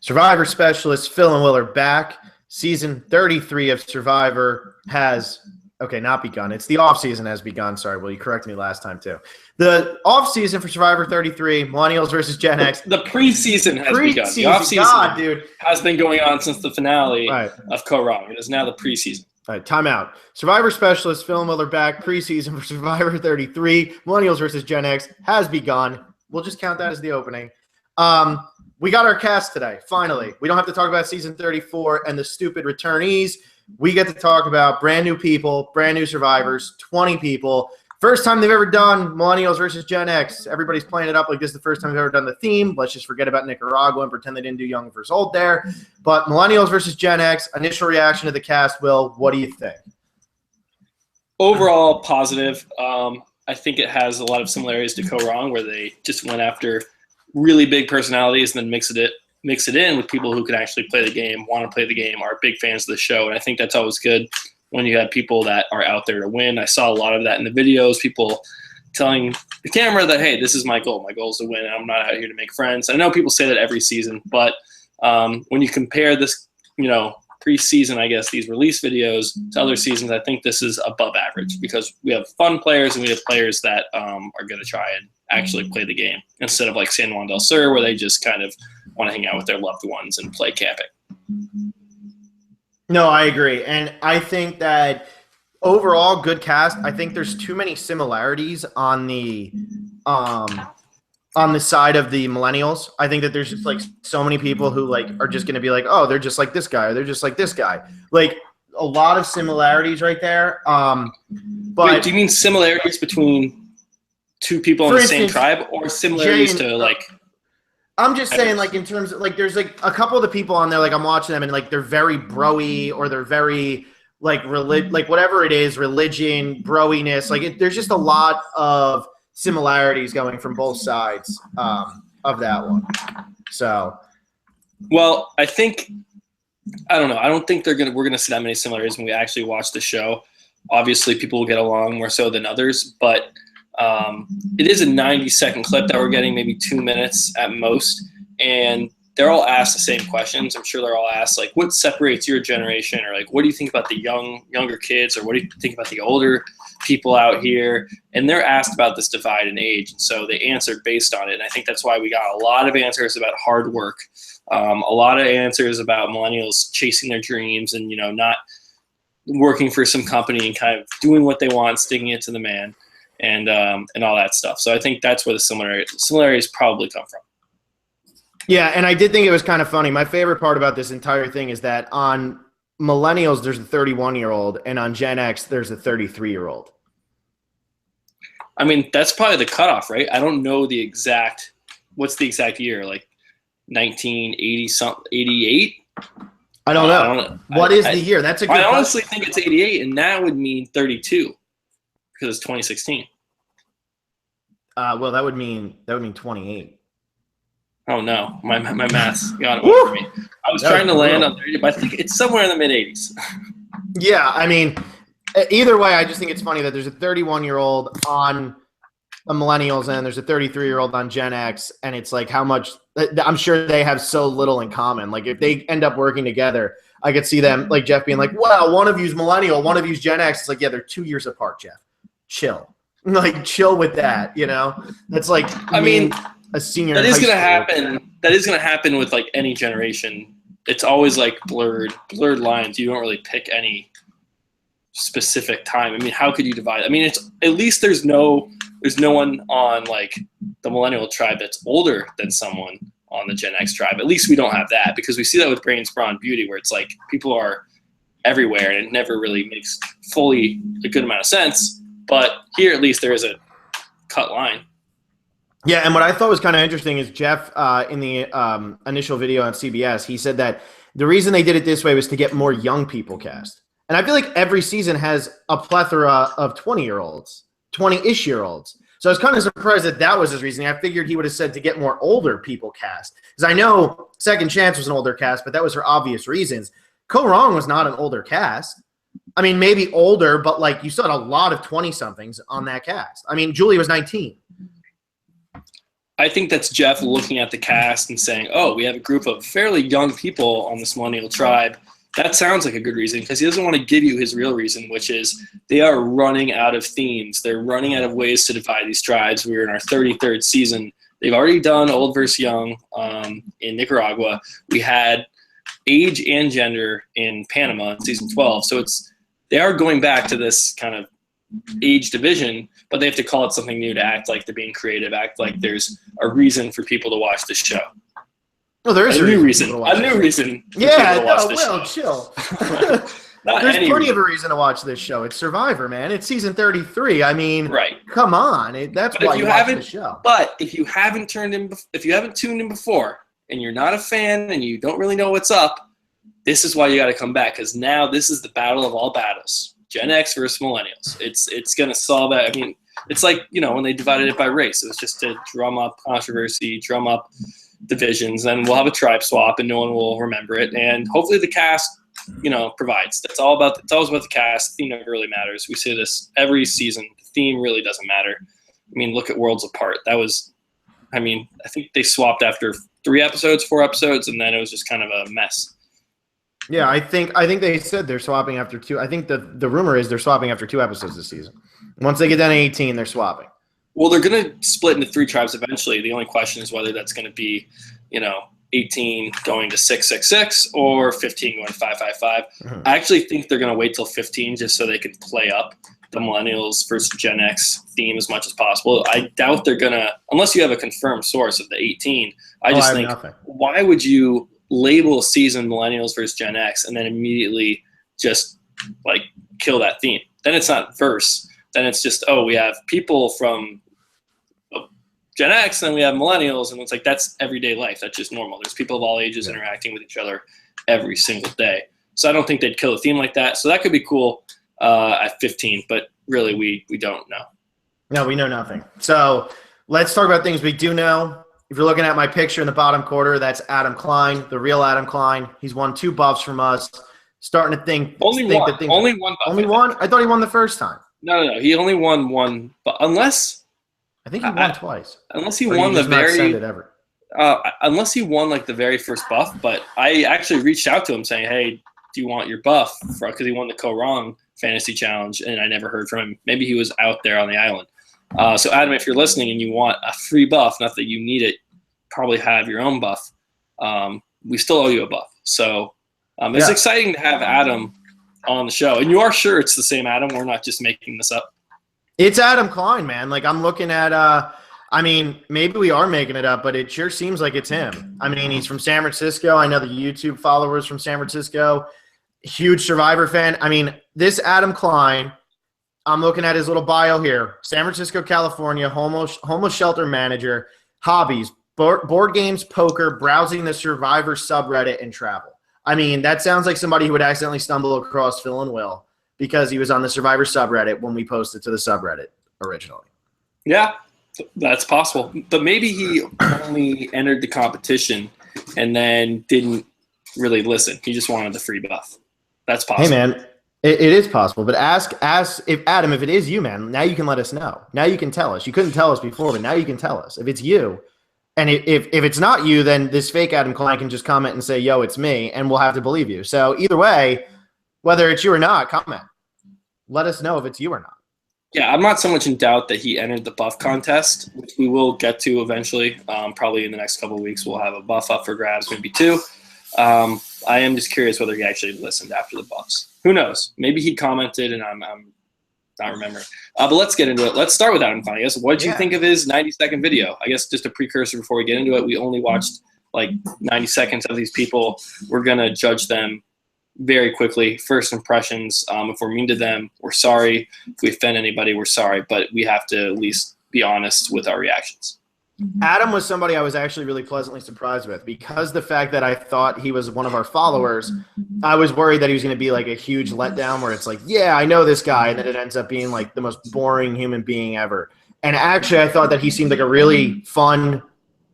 Survivor specialist Phil and Will are back. Season 33 of Survivor has not begun. It's the off season has begun. Sorry, Will, you corrected me last time too. The off season for Survivor 33, Millennials versus Gen X. The preseason has begun. The off season has been going on since the finale of Co-Wrong. It is now the preseason. All right, time out. Survivor specialist Phil and Will are back. Preseason for Survivor 33, Millennials versus Gen X has begun. We'll just count that as the opening. We got our cast today, finally. We don't have to talk about season 34 and the stupid returnees. We get to talk about brand new people, brand new survivors, 20 people. First time they've ever done Millennials versus Gen X. Everybody's playing it up like this is the first time they've ever done the theme. Let's just forget about Nicaragua and pretend they didn't do young versus old there. But Millennials versus Gen X, initial reaction to the cast, Will, what do you think? Overall, positive. I think it has a lot of similarities to Co-Wrong, where they just went after really big personalities and then mix it in with people who can actually play the game, want to play the game, are big fans of the show. And I think that's always good when you have people that are out there to win. I saw a lot of that in the videos, people telling the camera that, hey, this is my goal. My goal is to win. I'm not out here to make friends. I know people say that every season, but when you compare this, preseason, I guess, these release videos to other seasons, I think this is above average because we have fun players and we have players that are going to try and actually play the game instead of like San Juan del Sur, where they just kind of want to hang out with their loved ones and play camping. No, I agree. And I think that overall, good cast. I think there's too many similarities on the side of the Millennials. I think that there's just like so many people who like are just going to be like, oh, they're just like this guy, or they're just like this guy. Like a lot of similarities right there. But wait, do you mean similarities between two people in the same tribe, or similarities to like? I'm just saying, like, in terms of like, there's like a couple of the people on there, like I'm watching them and like they're very bro-y, or they're very like like whatever it is, religion, bro-iness. Like there's just a lot of similarities going from both sides of that one. So, well, I don't know. I don't think we're gonna see that many similarities when we actually watch the show. Obviously, people will get along more so than others, but it is a 90-second clip that we're getting, maybe 2 minutes at most, and they're all asked the same questions. I'm sure they're all asked, like, what separates your generation, or like, what do you think about the younger kids, or what do you think about the older people out here? And they're asked about this divide in age, and so they answered based on it. And I think that's why we got a lot of answers about hard work, a lot of answers about millennials chasing their dreams and not working for some company and kind of doing what they want, sticking it to the man. And all that stuff. So I think that's where the similarities probably come from. Yeah, and I did think it was kind of funny. My favorite part about this entire thing is that on Millennials, there's a 31-year-old, and on Gen X, there's a 33-year-old. I mean, that's probably the cutoff, right? I don't know what's the exact year, like 1980 something, 88? I don't know. What is the year? That's a good question. I honestly think it's 88, and that would mean 32. Because it's 2016. Well, that would mean 28. Oh no, my math's got it for me. I was trying to land on 30, but I think it's somewhere in the mid 80s. Yeah, I mean, either way, I just think it's funny that there's a 31-year-old on the Millennials and there's a 33-year-old on Gen X, and it's like how much. I'm sure they have so little in common. Like if they end up working together, I could see them like Jeff being like, "Wow, one of you's Millennial, one of you's Gen X." It's like, yeah, they're 2 years apart, Jeff. Chill with that, That's like, I mean, a senior. That is going to happen. That is going to happen with like any generation. It's always like blurred lines. You don't really pick any specific time. I mean, how could you divide? I mean, it's at least there's no one on like the Millennial tribe that's older than someone on the Gen X tribe. At least we don't have that, because we see that with Brains, Brawn, Beauty, where it's like people are everywhere and it never really makes fully a good amount of sense. But here, at least, there is a cut line. Yeah, and what I thought was kind of interesting is Jeff, in the initial video on CBS, he said that the reason they did it this way was to get more young people cast. And I feel like every season has a plethora of 20-year-olds, 20-ish-year-olds. So I was kind of surprised that was his reasoning. I figured he would have said to get more older people cast. Because I know Second Chance was an older cast, but that was for obvious reasons. Co-Wrong was not an older cast. I mean, maybe older, but like you still had a lot of 20-somethings on that cast. I mean, Julie was 19. I think that's Jeff looking at the cast and saying, oh, we have a group of fairly young people on this Millennial tribe. That sounds like a good reason, because he doesn't want to give you his real reason, which is they are running out of themes. They're running out of ways to divide these tribes. We're in our 33rd season. They've already done old versus young in Nicaragua. We had age and gender in Panama in season 12. So they are going back to this kind of age division, but they have to call it something new to act like they're being creative, act like there's a reason for people to watch this show. Well, there is a new reason. A new reason. Yeah, no, Will, chill. There's plenty reason. of a reason to watch this show. It's Survivor, man. It's season 33. I mean, right. Come on. That's why you watch the show. But if you haven't tuned in before, and you're not a fan, and you don't really know what's up, this is why you got to come back, because now this is the battle of all battles. Gen X versus Millennials. It's going to solve that. I mean, it's like, when they divided it by race. It was just to drum up controversy, drum up divisions, and we'll have a tribe swap, and no one will remember it. And hopefully the cast, provides. It's always about the cast. The theme never really matters. We say this every season. The theme really doesn't matter. I mean, look at Worlds Apart. I think they swapped after 4 episodes, and then it was just kind of a mess. Yeah, I think they said they're swapping after 2. I think the rumor is they're swapping after 2 episodes this season. Once they get down to 18, they're swapping. Well, they're going to split into 3 tribes eventually. The only question is whether that's going to be, 18 going to 666 or 15 going to 555. Mm-hmm. I actually think they're going to wait till 15 just so they can play up the Millennials versus Gen X theme as much as possible. I doubt they're going to, unless you have a confirmed source of the 18. I think, nothing. Why would you label season Millennials versus Gen X and then immediately just kill that theme? Then it's not verse. Then it's just, we have people from Gen X and we have Millennials, and it's like that's everyday life. That's just normal. There's people of all ages interacting with each other every single day. So I don't think they'd kill a theme like that. So that could be cool at 15, but really we don't know. No, we know nothing. So let's talk about things we do know. If you're looking at my picture in the bottom quarter, that's Adam Klein, the real Adam Klein. He's won 2 buffs from us. Starting to think only one. Only one buff. Only one? I thought he won the first time. No. He only won one, but unless I think he won twice. Unless he won the very unless he won the very first buff. But I actually reached out to him saying, "Hey, do you want your buff?" Because he won the Co-Wrong Fantasy Challenge, and I never heard from him. Maybe he was out there on the island. So Adam, if you're listening and you want a free buff, not that you need it, probably have your own buff. We still owe you a buff. So it's exciting to have Adam on the show. And you are sure it's the same Adam? We're not just making this up. It's Adam Klein, man. I'm looking at maybe we are making it up, but it sure seems like it's him. I mean, he's from San Francisco. I know the YouTube followers from San Francisco. Huge Survivor fan. I mean, this Adam Klein, I'm looking at his little bio here. San Francisco, California, homeless shelter manager, hobbies, board games, poker, browsing the Survivor subreddit, and travel. I mean, that sounds like somebody who would accidentally stumble across Phil and Will because he was on the Survivor subreddit when we posted to the subreddit originally. Yeah, that's possible. But maybe he only entered the competition and then didn't really listen. He just wanted the free buff. That's possible. Hey, man. It is possible, but ask if Adam, if it is you, man, now you can let us know. Now you can tell us. You couldn't tell us before, but now you can tell us. If it's you, and if it's not you, then this fake Adam Klein can just comment and say, yo, it's me, and we'll have to believe you. So either way, whether it's you or not, comment. Let us know if it's you or not. Yeah, I'm not so much in doubt that he entered the buff contest, which we will get to eventually. Probably in the next couple of weeks, we'll have a buff up for grabs, maybe 2. I am just curious whether he actually listened after the buffs. Who knows? Maybe he commented and I'm not remembering. But let's get into it. Let's start with Adam Klein. I guess. What did you think of his 90-second video? I guess just a precursor before we get into it. We only watched 90 seconds of these people. We're going to judge them very quickly. First impressions. If we're mean to them, we're sorry. If we offend anybody, we're sorry. But we have to at least be honest with our reactions. Adam was somebody I was actually really pleasantly surprised with because the fact that I thought he was one of our followers, I was worried that he was going to be a huge letdown where it's I know this guy, and then it ends up being the most boring human being ever. And actually, I thought that he seemed like a really fun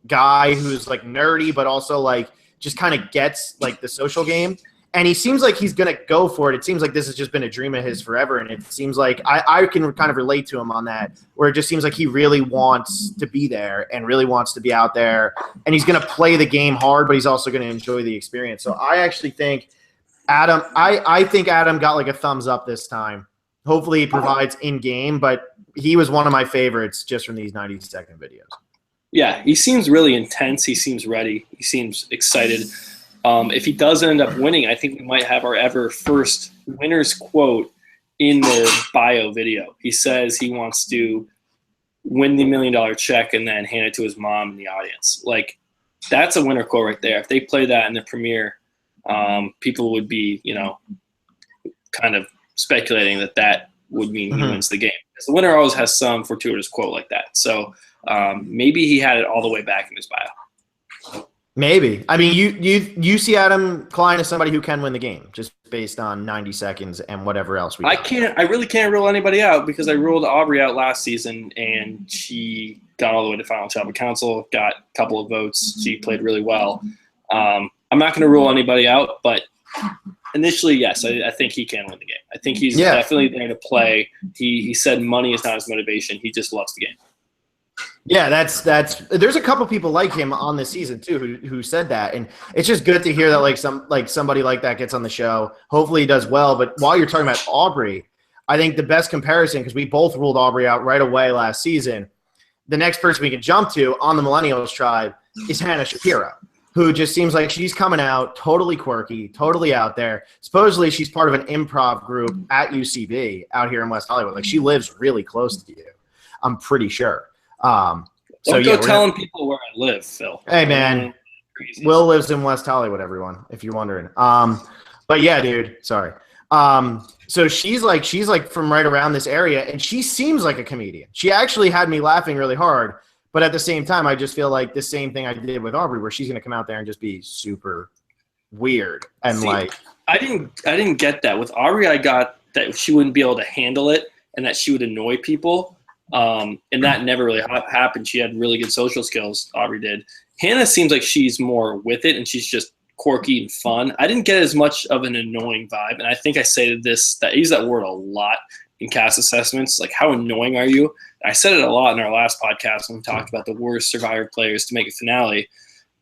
guy who's nerdy, but also just kind of gets the social game. And he seems like he's going to go for it. It seems like this has just been a dream of his forever. And it seems like I can kind of relate to him on that, where it just seems like he really wants to be there and really wants to be out there. And he's going to play the game hard, but he's also going to enjoy the experience. So I actually think Adam – I think Adam got like a thumbs up this time. Hopefully he provides in-game, but he was one of my favorites just from these 90-second videos. Yeah, he seems really intense. He seems ready. He seems excited. If he does end up winning, I think we might have our ever first winner's quote in the bio video. He says he wants to win the $1 million check and then hand it to his mom in the audience. Like, that's a winner quote right there. If they play that in the premiere, people would be, kind of speculating that would mean he wins the game. Because the winner always has some fortuitous quote like that. So maybe he had it all the way back in his bio. Maybe. I mean, you see Adam Klein as somebody who can win the game just based on 90 seconds and whatever else we got. I really can't rule anybody out because I ruled Aubrey out last season and she got all the way to final Chapter Council, got a couple of votes. She played really well. I'm not going to rule anybody out, but initially, yes, I think he can win the game. I think he's definitely there to play. He said money is not his motivation. He just loves the game. Yeah, that's there's a couple people like him on this season too who said that, and it's just good to hear that somebody like that gets on the show. Hopefully he does well. But while you're talking about Aubrey, I think the best comparison, because we both ruled Aubrey out right away last season, the next person we can jump to on the Millennials tribe is Hannah Shapiro, who just seems like she's coming out totally quirky, totally out there. Supposedly she's part of an improv group at UCB out here in West Hollywood. Like, she lives really close to you, I'm pretty sure. Don't go telling people where I live, Phil. Hey, man. Will lives in West Hollywood, everyone, if you're wondering. But yeah, dude, sorry. So she's like from right around this area, and she seems like a comedian. She actually had me laughing really hard, but at the same time, I just feel like the same thing I did with Aubrey, where she's going to come out there and just be super weird. And I didn't get that. With Aubrey, I got that she wouldn't be able to handle it and that she would annoy people. And that never really happened. She had really good social skills, Aubrey did. Hannah seems like she's more with it, and she's just quirky and fun. I didn't get as much of an annoying vibe, and I think I say this, that I use that word a lot in cast assessments, like, how annoying are you? And I said it a lot in our last podcast when we talked about the worst Survivor players to make a finale.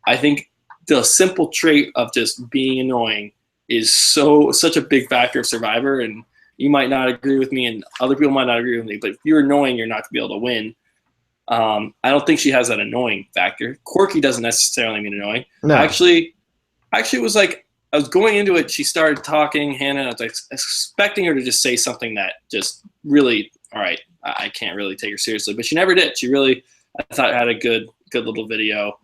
I think the simple trait of just being annoying is such a big factor of Survivor, and you might not agree with me, and other people might not agree with me, but if you're annoying, you're not going to be able to win. I don't think she has that annoying factor. Quirky doesn't necessarily mean annoying. No. Actually, it was like, I was going into it, she started talking, Hannah, and I was like expecting her to just say something that just really, all right, I can't really take her seriously. But she never did. She really, I thought, had a good little video.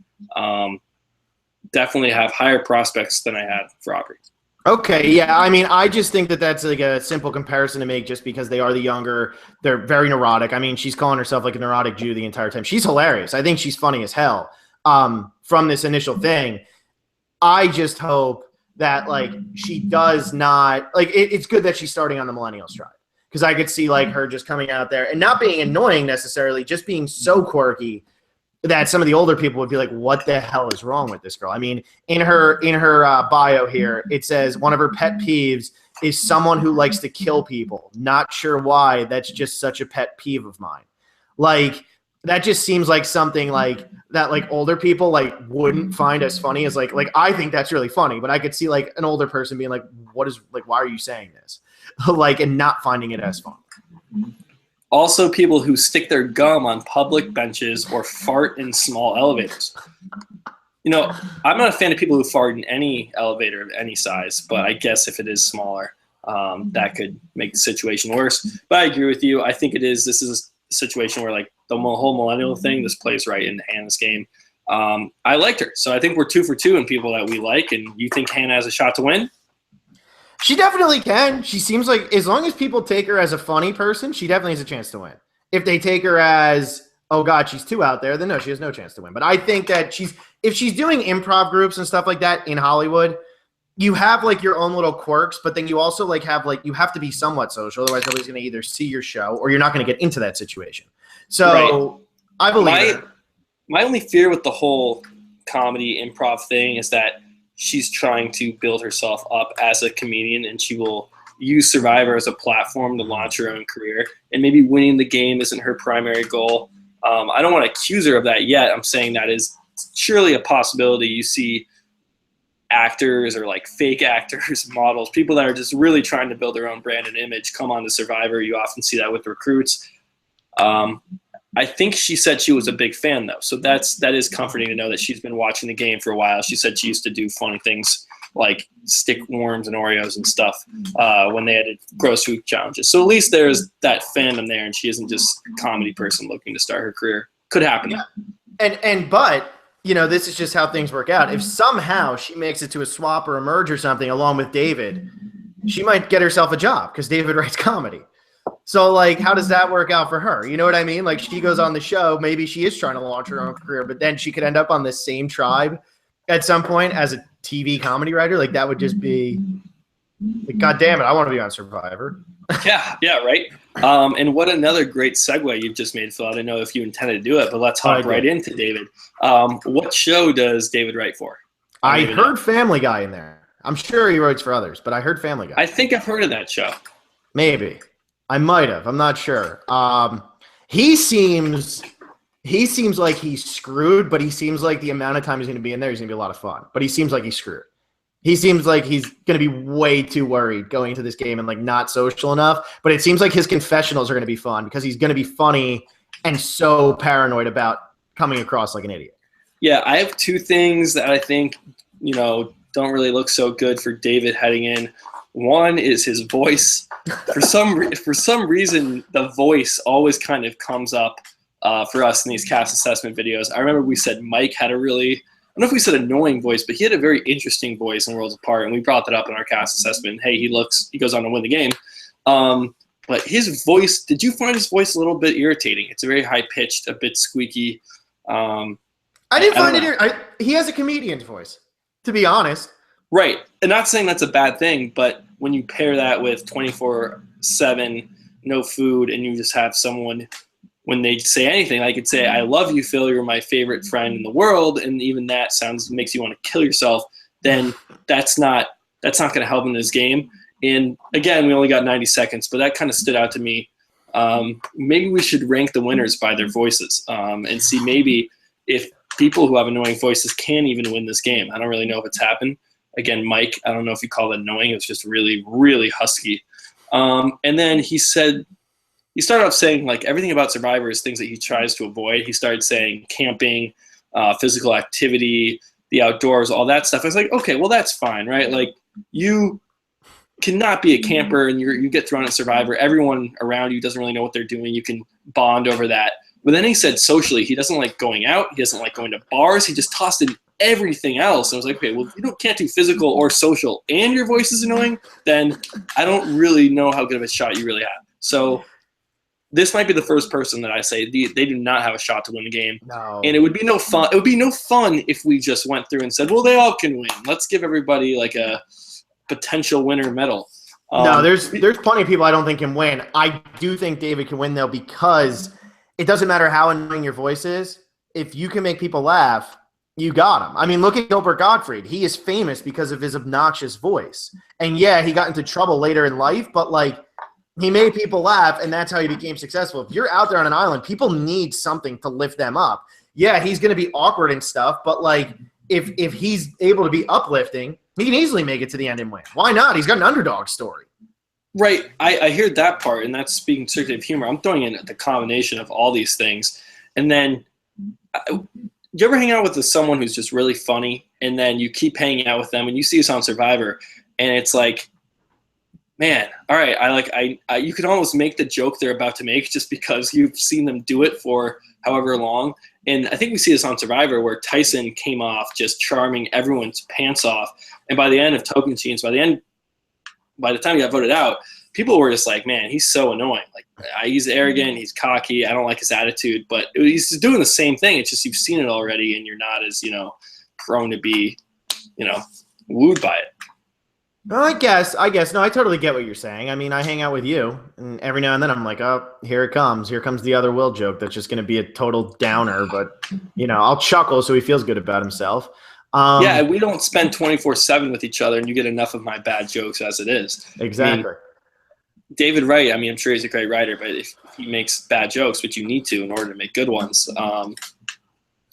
Definitely have higher prospects than I had for Aubrey. Okay, yeah. I mean, I just think that that's like a simple comparison to make just because they are the younger. They're very neurotic. I mean, she's calling herself like a neurotic Jew the entire time. She's hilarious. I think she's funny as hell from this initial thing. I just hope that, like, she does not – like, it's good that she's starting on the Millennials tribe, because I could see, like, her just coming out there and not being annoying necessarily, just being so quirky that some of the older people would be like, what the hell is wrong with this girl? I mean, in her bio here, it says one of her pet peeves is someone who likes to kill people. Not sure why. That's just such a pet peeve of mine. Like, that just seems like something like that, like, older people like wouldn't find as funny as like I think that's really funny, but I could see like an older person being like, what is, like, why are you saying this? Like, and not finding it as fun. Also, people who stick their gum on public benches or fart in small elevators. I'm not a fan of people who fart in any elevator of any size, but I guess if it is smaller, that could make the situation worse. But I agree with you. I think this is a situation where, like, the whole millennial thing, this plays right into Hannah's game. I liked her. So I think we're 2 for 2 in people that we like, and you think Hannah has a shot to win? She definitely can. She seems like, as long as people take her as a funny person, she definitely has a chance to win. If they take her as, oh God, she's too out there, then no, she has no chance to win. But I think that if she's doing improv groups and stuff like that in Hollywood, you have like your own little quirks, but then you also like have like, you have to be somewhat social. Otherwise nobody's going to either see your show or you're not going to get into that situation. So right. I believe my only fear with the whole comedy improv thing is that she's trying to build herself up as a comedian, and she will use Survivor as a platform to launch her own career. And maybe winning the game isn't her primary goal. I don't want to accuse her of that yet. I'm saying that is surely a possibility. You see actors or like fake actors, models, people that are just really trying to build their own brand and image come on to Survivor. You often see that with recruits. I think she said she was a big fan though. So that is comforting to know that she's been watching the game for a while. She said she used to do funny things like stick worms and Oreos and stuff when they had gross food challenges. So at least there's that fandom there, and she isn't just a comedy person looking to start her career. Could happen. Yeah. But this is just how things work out. If somehow she makes it to a swap or a merge or something along with David, she might get herself a job because David writes comedy. So, like, how does that work out for her? You know what I mean? Like, she goes on the show. Maybe she is trying to launch her own career, but then she could end up on the same tribe at some point as a TV comedy writer. Like, that would just be like, God damn it, I want to be on Survivor. Yeah, right. And what another great segue you've just made, Phil. I don't know if you intended to do it, but let's hop right into David. What show does David write for? I heard Family Guy in there. I'm sure he writes for others, but I heard Family Guy. I think I've heard of that show. Maybe. I might have. I'm not sure. He seems like he's screwed, but he seems like the amount of time he's going to be in there, he's going to be a lot of fun. But he seems like he's screwed. He seems like he's going to be way too worried going into this game and like not social enough. But it seems like his confessionals are going to be fun because he's going to be funny and so paranoid about coming across like an idiot. Yeah, I have two things that I think, don't really look so good for David heading in. One is his voice. For some reason, the voice always kind of comes up for us in these cast assessment videos. I remember we said Mike had a really, I don't know if we said annoying voice, but he had a very interesting voice in Worlds Apart, and we brought that up in our cast assessment. Hey, he goes on to win the game. But his voice, did you find his voice a little bit irritating? It's a very high-pitched, a bit squeaky. I didn't find it. He has a comedian's voice, to be honest. Right. And not saying that's a bad thing, but when you pair that with 24/7, no food, and you just have someone, when they say anything, I could say, I love you, Phil, you're my favorite friend in the world, and even that makes you want to kill yourself, then that's not going to help in this game. And again, we only got 90 seconds, but that kind of stood out to me. Maybe we should rank the winners by their voices and see maybe if people who have annoying voices can even win this game. I don't really know if it's happened. Again, Mike, I don't know if you call it annoying. It was just really, really husky. And then he started off saying, like, everything about Survivor is things that he tries to avoid. He started saying camping, physical activity, the outdoors, all that stuff. I was like, okay, well, that's fine, right? Like, you cannot be a camper and you get thrown at Survivor. Everyone around you doesn't really know what they're doing. You can bond over that. But then he said socially, he doesn't like going out. He doesn't like going to bars. He just tossed in everything else. I was like, okay, well, if you can't do physical or social and your voice is annoying, then I don't really know how good of a shot you really have. So this might be the first person that I say they do not have a shot to win the game. No. And it would be no fun. It would be no fun if we just went through and said, well, they all can win. Let's give everybody like a potential winner medal. No, there's plenty of people I don't think can win. I do think David can win, though, because it doesn't matter how annoying your voice is. If you can make people laugh, you got him. I mean, look at Gilbert Gottfried. He is famous because of his obnoxious voice. And, yeah, he got into trouble later in life, but, like, he made people laugh, and that's how he became successful. If you're out there on an island, people need something to lift them up. Yeah, he's going to be awkward and stuff, but, like, if he's able to be uplifting, he can easily make it to the end and win. Why not? He's got an underdog story. Right. I hear that part, and that's speaking strictly of humor. I'm throwing in the combination of all these things. And then you ever hang out with someone who's just really funny, and then you keep hanging out with them, and you see us on Survivor, and it's like, man, all right, you could almost make the joke they're about to make just because you've seen them do it for however long. And I think we see this on Survivor where Tyson came off just charming everyone's pants off. And by the end of Token Machines, by the time he got voted out, people were just like, man, he's so annoying. Like, he's arrogant, he's cocky, I don't like his attitude. But he's doing the same thing. It's just you've seen it already, and you're not as, prone to be, wooed by it. Well, I guess. No, I totally get what you're saying. I mean, I hang out with you, and every now and then I'm like, oh, here it comes. Here comes the other Will joke that's just going to be a total downer. But, I'll chuckle so he feels good about himself. Yeah, we don't spend 24/7 with each other, and you get enough of my bad jokes as it is. Exactly. I mean, David Wright, I'm sure he's a great writer, but if he makes bad jokes, which you need to in order to make good ones,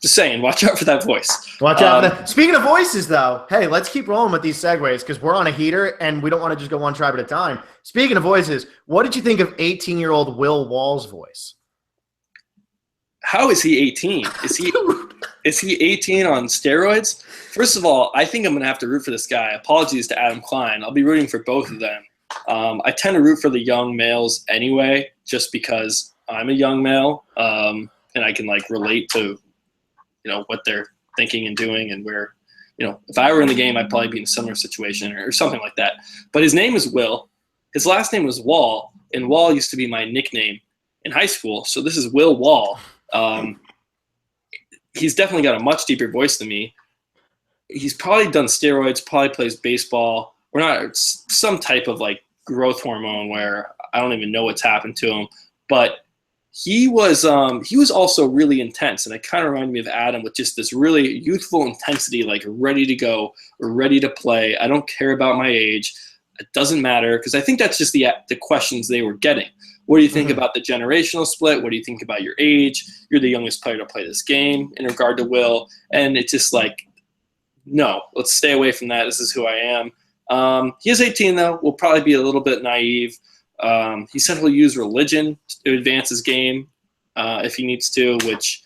just saying, watch out for that voice. Watch out for that. Speaking of voices, though, hey, let's keep rolling with these segues because we're on a heater and we don't want to just go one tribe at a time. Speaking of voices, what did you think of 18-year-old Will Wall's voice? How is he 18? Is he 18 on steroids? First of all, I think I'm going to have to root for this guy. Apologies to Adam Klein. I'll be rooting for both of them. I tend to root for the young males anyway, just because I'm a young male and I can relate to what they're thinking and doing, and where if I were in the game, I'd probably be in a similar situation or something like that. But his name is Will. His last name was Wall, and Wall used to be my nickname in high school. So this is Will Wall. He's definitely got a much deeper voice than me. He's probably done steroids, probably plays baseball, or not some type of growth hormone where I don't even know what's happened to him. But he was also really intense, and it kind of reminded me of Adam with just this really youthful intensity, ready to go, ready to play. I don't care about my age. It doesn't matter, because I think that's just the questions they were getting. What do you think about the generational split? What do you think about your age? You're the youngest player to play this game in regard to Will. And it's just no, let's stay away from that. This is who I am. He is 18, though. Will probably be a little bit naive. He said he'll use religion to advance his game if he needs to, which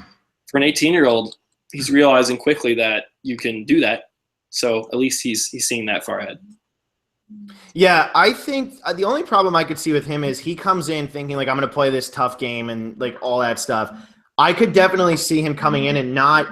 for an 18-year-old, he's realizing quickly that you can do that. So at least he's seeing that far ahead. Yeah, I think the only problem I could see with him is he comes in thinking I'm going to play this tough game and all that stuff. I could definitely see him coming in and not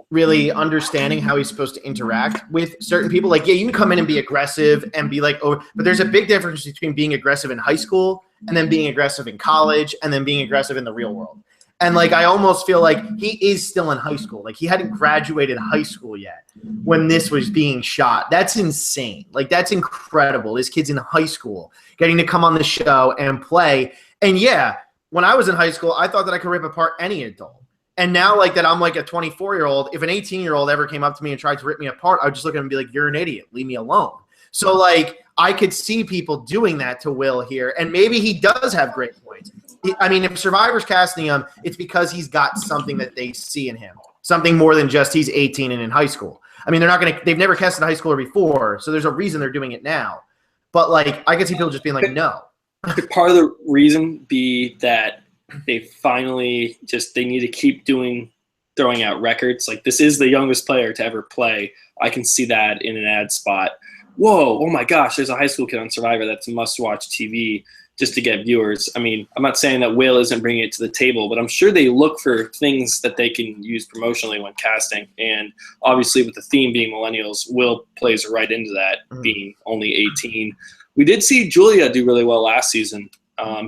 really understanding how he's supposed to interact with certain people. Yeah, you can come in and be aggressive and be but there's a big difference between being aggressive in high school and then being aggressive in college and then being aggressive in the real world. And I almost feel he is still in high school. He hadn't graduated high school yet when this was being shot. That's insane. That's incredible. This kid's in high school getting to come on the show and play. And yeah, when I was in high school, I thought that I could rip apart any adult. And now that I'm a 24-year-old, if an 18-year-old ever came up to me and tried to rip me apart, I would just look at him and be you're an idiot. Leave me alone. So I could see people doing that to Will here. And maybe he does have great points. If Survivor's casting him, it's because he's got something that they see in him, something more than just he's 18 and in high school. They've never casted a high schooler before, so there's a reason they're doing it now. But I could see people just being no. Could part of the reason be that they finally they need to keep throwing out records? This is the youngest player to ever play. I can see that in an ad spot. Whoa, oh my gosh, there's a high school kid on Survivor that's must-watch TV just to get viewers. I'm not saying that Will isn't bringing it to the table, but I'm sure they look for things that they can use promotionally when casting. And obviously with the theme being millennials, Will plays right into that, being only 18. We did see Julia do really well last season,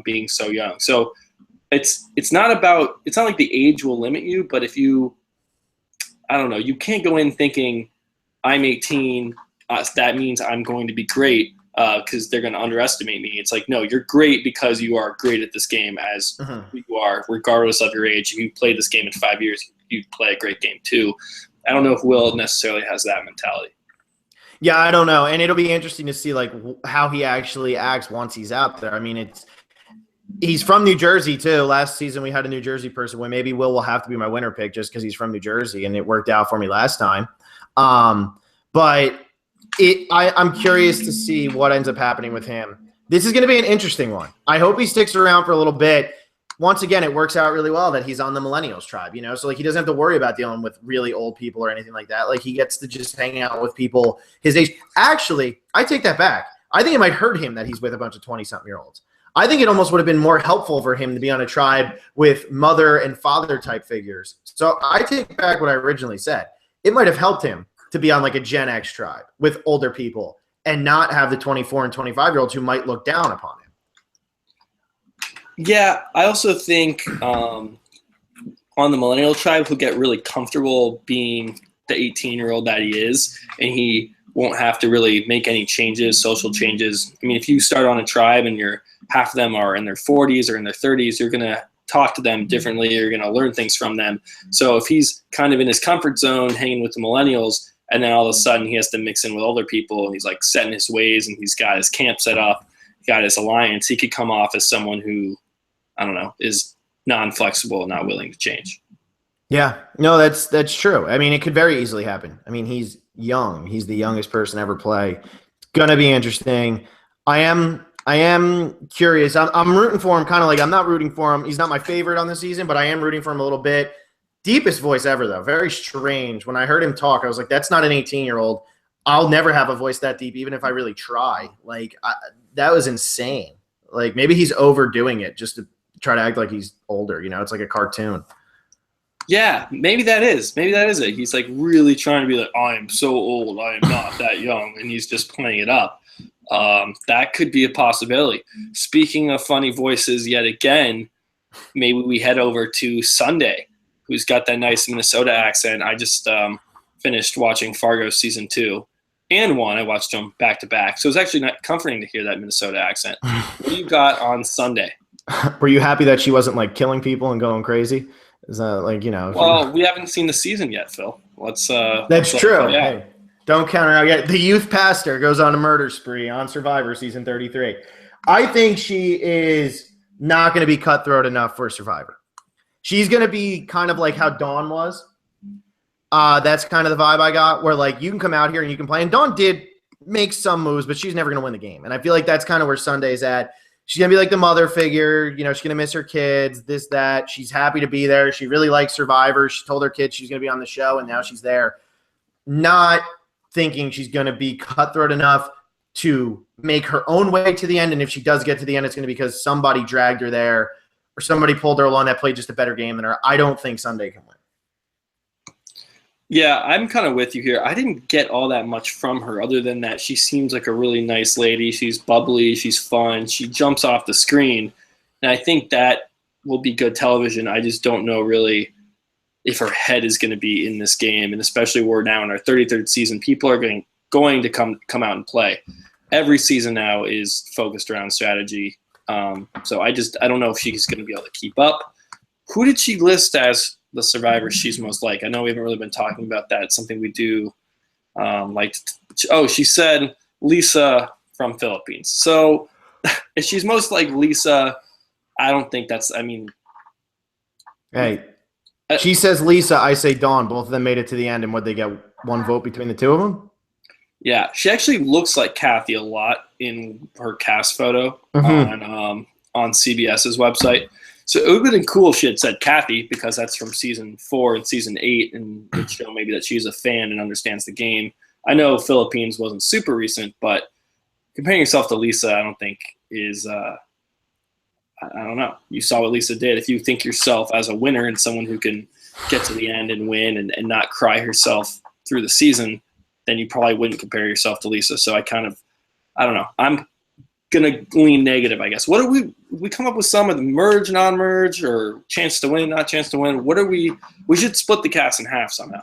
being so young. So it's not like the age will limit you, but if you can't go in thinking I'm 18, that means I'm going to be great because they're going to underestimate me. It's no, you're great because you are great at this game as who you are, regardless of your age. If you played this game in 5 years, you'd play a great game too. I don't know if Will necessarily has that mentality. Yeah, I don't know. And it'll be interesting to see how he actually acts once he's out there. He's from New Jersey too. Last season we had a New Jersey person win. Maybe Will have to be my winner pick just because he's from New Jersey and it worked out for me last time. But I'm curious to see what ends up happening with him. This is going to be an interesting one. I hope he sticks around for a little bit. Once again, it works out really well that he's on the Millennials tribe, so he doesn't have to worry about dealing with really old people or anything like that. He gets to just hang out with people his age. Actually, I take that back. I think it might hurt him that he's with a bunch of 20-something-year-olds. I think it almost would have been more helpful for him to be on a tribe with mother and father type figures. So I take back what I originally said. It might have helped him to be on a Gen X tribe with older people and not have the 24 and 25-year-olds who might look down upon him. Yeah, I also think on the Millennial tribe, he'll get really comfortable being the 18-year-old that he is, and he won't have to really make any changes, social changes. If you start on a tribe and half of them are in their 40s or in their 30s, you're going to talk to them differently. You're going to learn things from them. So if he's kind of in his comfort zone hanging with the Millennials, And then all of a sudden he has to mix in with older people, and he's like setting his ways, and he's got his camp set up, got his alliance. He could come off as someone who, I don't know, is non-flexible, not willing to change. Yeah, no, that's true. I mean, it could very easily happen. I mean, he's young. He's the youngest person to ever play. It's gonna be interesting. I am curious. I'm rooting for him, kind of like I'm not rooting for him. He's not my favorite on the season, but I am rooting for him a little bit. Deepest voice ever, though. Very strange. When I heard him talk, I was like, that's not an 18-year-old. I'll never have a voice that deep, even if I really try. Like, that was insane. Like, maybe he's overdoing it just to try to act like he's older. You know, it's like a cartoon. Yeah, maybe that is it. He's like really trying to be like, I am so old, I am not that young, and he's just playing it up. That could be a possibility. Speaking of funny voices yet again, maybe we head over to Sunday, who's got that nice Minnesota accent. I just finished watching Fargo season 2 and 1. I watched them back to back. So it was actually not comforting to hear that Minnesota accent. What do you got on Sunday? Were you happy that she wasn't like killing people and going crazy? Is that like, you know? Well, we haven't seen the season yet, Phil. That's true. Hey, don't count her out yet. The youth pastor goes on a murder spree on Survivor season 33. I think she is not going to be cutthroat enough for Survivor. She's going to be kind of like how Dawn was. That's kind of the vibe I got, where like you can come out here and you can play. And Dawn did make some moves, but she's never going to win the game. And I feel like that's kind of where Sunday's at. She's going to be like the mother figure. You know, she's going to miss her kids, this, that. She's happy to be there. She really likes Survivor. She told her kids she's going to be on the show, and now she's there. Not thinking she's going to be cutthroat enough to make her own way to the end. And if she does get to the end, it's going to be because somebody dragged her there or somebody pulled her along that played just a better game than her. I don't think Sunday can win. Yeah, I'm kind of with you here. I didn't get all that much from her other than that she seems like a really nice lady. She's bubbly. She's fun. She jumps off the screen. And I think that will be good television. I just don't know really if her head is going to be in this game. And especially we're now in our 33rd season. People are going to come out and play. Every season now is focused around strategy. So I don't know if she's going to be able to keep up. Who did she list as the Survivor she's most like? I know we haven't really been talking about that. It's something we do she said Lisa from Philippines. So if she's most like Lisa, I don't think that's, hey, she says Lisa, I say Dawn. Both of them made it to the end, and would they get one vote between the two of them? Yeah, she actually looks like Kathy a lot in her cast photo on CBS's website. So it would have been cool if she had said Kathy, because that's from season 4 and season 8, and would show maybe that she's a fan and understands the game. I know Philippines wasn't super recent, but comparing yourself to Lisa, I don't think is I don't know. You saw what Lisa did. If you think yourself as a winner and someone who can get to the end and win and not cry herself through the season, then you probably wouldn't compare yourself to Lisa. So I don't know. I'm going to lean negative, I guess. What do we come up with some of the merge, non-merge, or chance to win, not chance to win? What are we should split the cast in half somehow.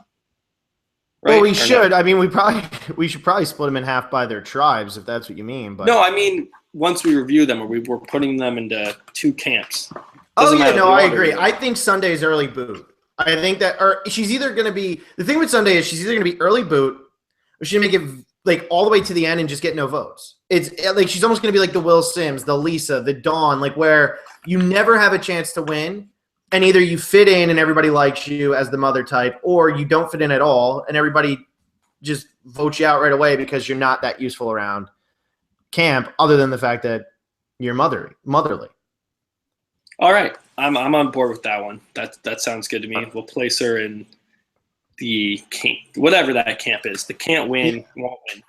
Right? Well, we should. No? I mean, we should probably split them in half by their tribes, if that's what you mean. But no, I mean, once we review them, or we're putting them into 2 camps. I agree. I think Sunday's early boot. I think that, or she's either going to be, the thing with Sunday is she's either going to be early boot, or she's going to make it like all the way to the end and just get no votes. It's like she's almost going to be like the Will Sims, the Lisa, the Dawn, like where you never have a chance to win, and either you fit in and everybody likes you as the mother type, or you don't fit in at all and everybody just votes you out right away because you're not that useful around camp, other than the fact that you're motherly. All right, I'm on board with that one. That sounds good to me. We'll place her in the camp, whatever that camp is. The can't win, won't win.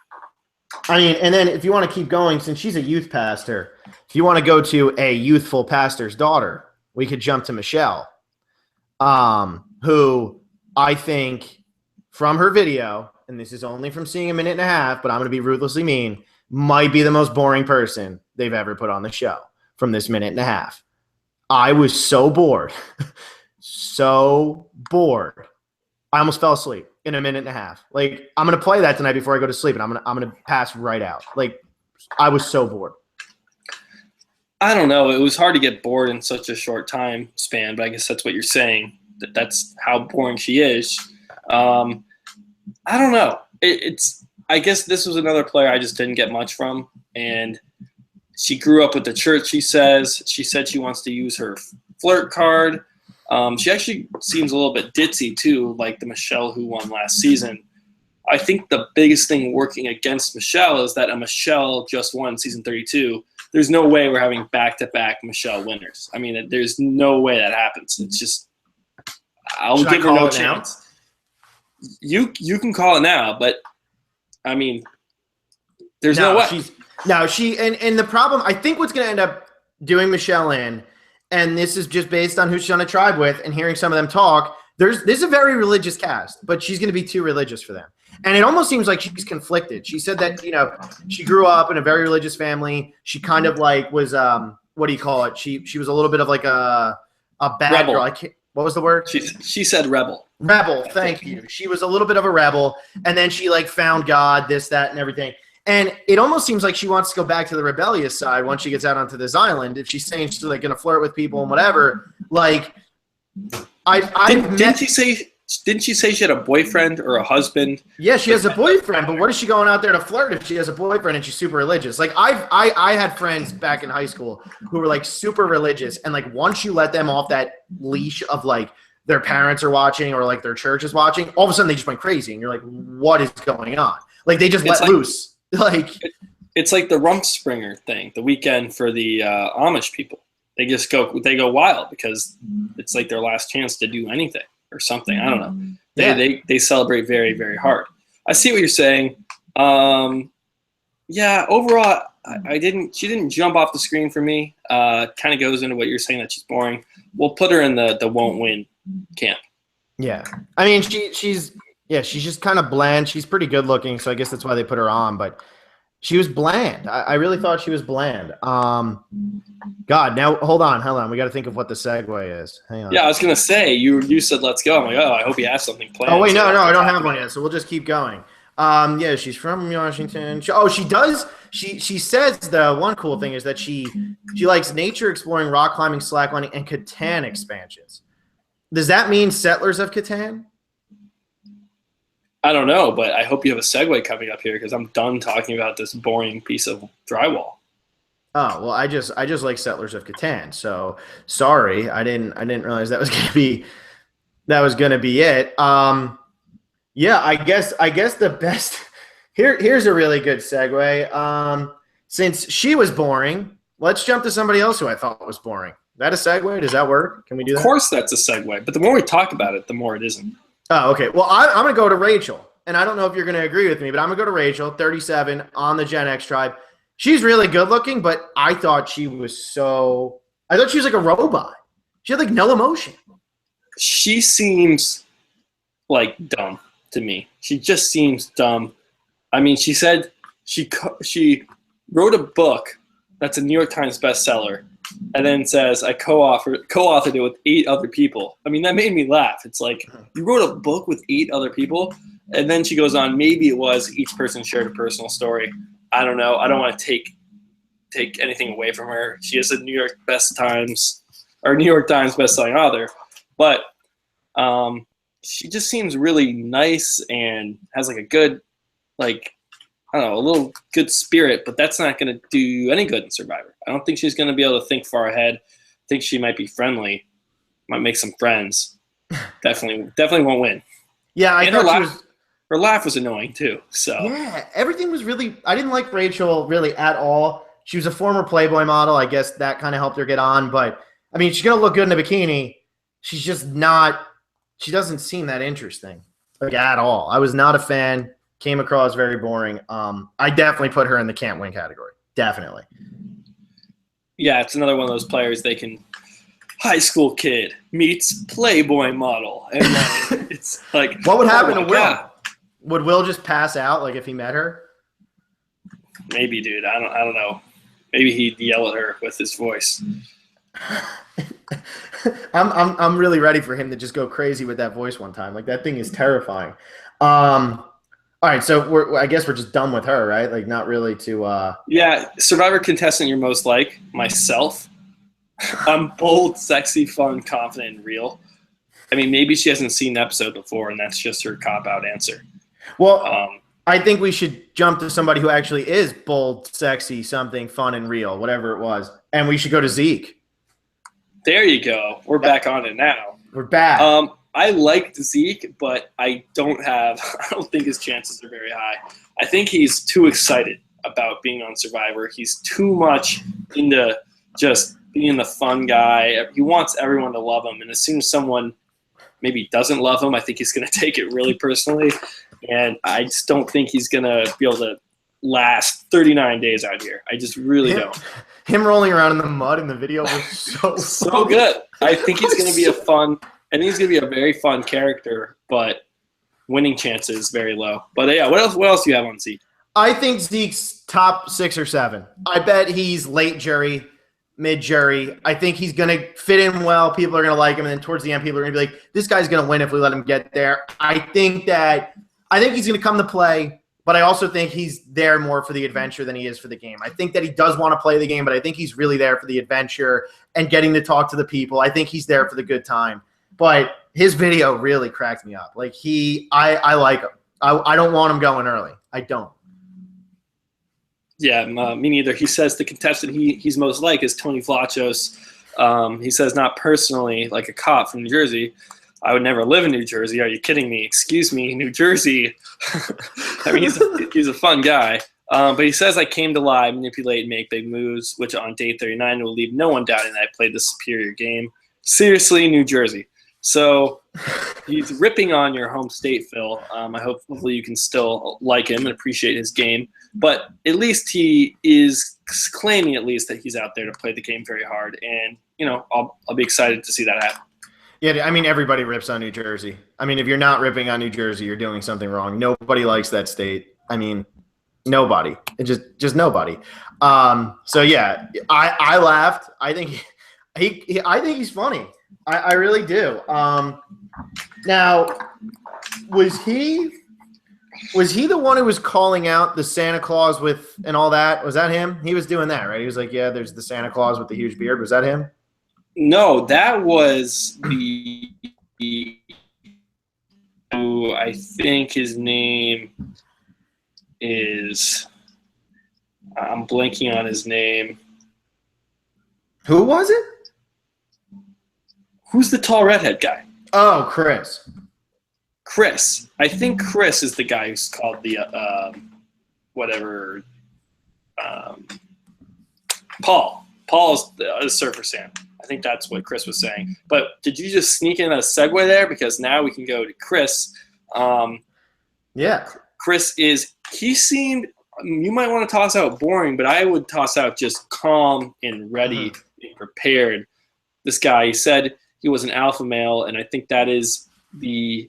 I mean, and then if you want to keep going, since she's a youth pastor, if you want to go to a youthful pastor's daughter, we could jump to Michelle, who I think from her video, and this is only from seeing a minute and a half, but I'm going to be ruthlessly mean, might be the most boring person they've ever put on the show from this minute and a half. I was so bored. So bored. I almost fell asleep in a minute and a half. Like, I'm going to play that tonight before I go to sleep, and I'm going to pass right out. Like, I was so bored. I don't know. It was hard to get bored in such a short time span, but I guess that's what you're saying, that's how boring she is. I don't know. I guess this was another player I just didn't get much from, and she grew up with the church. She said she wants to use her flirt card. She actually seems a little bit ditzy too, like the Michelle who won last season. I think the biggest thing working against Michelle is that a Michelle just won season 32. There's no way we're having back-to-back Michelle winners. I mean, there's no way that happens. It's just I'll give her no chance. You can call it now, but I mean, there's no way. And the problem, I think what's going to end up doing Michelle in, and this is just based on who she's on a tribe with and hearing some of them talk, this is a very religious cast, but she's going to be too religious for them. And it almost seems like she's conflicted. She said that, she grew up in a very religious family. She kind of like was, what do you call it? She was a little bit of like a bad rebel. girl. What was the word? She said rebel. Rebel, thank you. She was a little bit of a rebel, and then she like found God, this, that, and everything. And it almost seems like she wants to go back to the rebellious side once she gets out onto this island. If she's saying she's like going to flirt with people and whatever, like Didn't she say she had a boyfriend or a husband? Yeah, she has a boyfriend, but what is she going out there to flirt if she has a boyfriend and she's super religious? Like I had friends back in high school who were like super religious, and like once you let them off that leash of like their parents are watching or like their church is watching, all of a sudden they just went crazy, and you're like, what is going on? Like they just let loose. Like it's like the Rumspringa thing, the weekend for the Amish people. They go wild because it's like their last chance to do anything or something. I don't know. They celebrate very, very hard. I see what you're saying. Yeah, overall, she didn't jump off the screen for me. Kind of goes into what you're saying, that she's boring. We'll put her in the won't win camp. Yeah. I mean, she's just kind of bland. She's pretty good looking, so I guess that's why they put her on, but she was bland. I really thought she was bland. God, now hold on. We got to think of what the segue is. Hang on. Yeah, I was gonna say you said let's go. I'm like, I hope you have something planned. Oh wait, no, I don't have one yet. So we'll just keep going. Yeah, she's from Washington. She does. She says the one cool thing is that she likes nature, exploring, rock climbing, slacklining, and Catan expansions. Does that mean Settlers of Catan? I don't know, but I hope you have a segue coming up here because I'm done talking about this boring piece of drywall. Oh well, I just like Settlers of Catan. So sorry, I didn't realize that was gonna be it. Yeah, I guess the best here's a really good segue. Since she was boring, let's jump to somebody else who I thought was boring. Is that a segue? Does that work? Can we do that? Of course, that's a segue. But the more we talk about it, the more it isn't. Oh, okay. Well, I'm going to go to Rachel, and I don't know if you're going to agree with me, but I'm going to go to Rachel, 37, on the Gen X tribe. She's really good looking, but I thought she was like a robot. She had like no emotion. She seems like dumb to me. She just seems dumb. I mean, she said she wrote a book that's a New York Times bestseller, and then says, I co-authored it with 8 other people. I mean, that made me laugh. It's like, you wrote a book with 8 other people? And then she goes on, maybe it was each person shared a personal story. I don't know. I don't want to take anything away from her. She is a New York Times bestselling author. But she just seems really nice and has like a good, like, I don't know, a little good spirit, but that's not going to do any good in Survivor. I don't think she's going to be able to think far ahead. I think she might be friendly, might make some friends. Definitely won't win. Yeah, her laugh was annoying too. So yeah, everything was really. I didn't like Rachel really at all. She was a former Playboy model. I guess that kind of helped her get on. But I mean, she's going to look good in a bikini. She's just not. She doesn't seem that interesting, like at all. I was not a fan. Came across very boring. I definitely put her in the can't win category. Definitely. Yeah, it's another one of those players. They can high school kid meets Playboy model, and then it's like, what would happen to Will? God. Would Will just pass out like if he met her? Maybe, dude. I don't know. Maybe he'd yell at her with his voice. I'm really ready for him to just go crazy with that voice one time. Like that thing is terrifying. All right, so I guess we're just done with her, right? Like, not really to. Yeah, Survivor contestant you're most like, myself. I'm bold, sexy, fun, confident, and real. I mean, maybe she hasn't seen the episode before, and that's just her cop-out answer. Well, I think we should jump to somebody who actually is bold, sexy, something fun and real, whatever it was. And we should go to Zeke. There you go. We're back on it now. We're back. I liked Zeke, but I don't think his chances are very high. I think he's too excited about being on Survivor. He's too much into just being the fun guy. He wants everyone to love him. And as soon as someone maybe doesn't love him, I think he's going to take it really personally. And I just don't think he's going to be able to last 39 days out here. I just really don't. Him rolling around in the mud in the video was so good. I think he's going to be he's going to be a very fun character, but winning chances very low. But yeah, what else do you have on Zeke? I think Zeke's top 6 or 7. I bet he's late jury, mid jury. I think he's going to fit in well. People are going to like him. And then towards the end, people are going to be like, this guy's going to win if we let him get there. I think he's going to come to play, but I also think he's there more for the adventure than he is for the game. I think that he does want to play the game, but I think he's really there for the adventure and getting to talk to the people. I think he's there for the good time. But his video really cracked me up. Like I like him. I don't want him going early. I don't. Yeah, me neither. He says the contestant he's most like is Tony Vlachos. He says, not personally, like a cop from New Jersey. I would never live in New Jersey. Are you kidding me? Excuse me, New Jersey. I mean, he's a fun guy. But he says, I came to lie, manipulate, and make big moves, which on day 39 will leave no one doubting that I played the superior game. Seriously, New Jersey. So he's ripping on your home state, Phil. Hopefully you can still like him and appreciate his game. But at least he is claiming at least that he's out there to play the game very hard. And, I'll be excited to see that happen. Yeah, I mean, everybody rips on New Jersey. I mean, if you're not ripping on New Jersey, you're doing something wrong. Nobody likes that state. I mean, nobody. Just nobody. So yeah, I laughed. I think I think he's funny. I really do. Now, was he the one who was calling out the Santa Claus with and all that? Was that him? He was doing that, right? He was like, yeah, there's the Santa Claus with the huge beard. Was that him? No, that was who I think his name is. I'm blanking on his name. Who was it? Who's the tall redhead guy? Oh, Chris. Chris. I think Chris is the guy who's called the Paul. Paul's the Surfer Sam. I think that's what Chris was saying. But did you just sneak in a segue there? Because now we can go to Chris. Yeah. Chris he seemed, you might want to toss out boring, but I would toss out just calm and ready and prepared. This guy, he said he was an alpha male, and I think that is the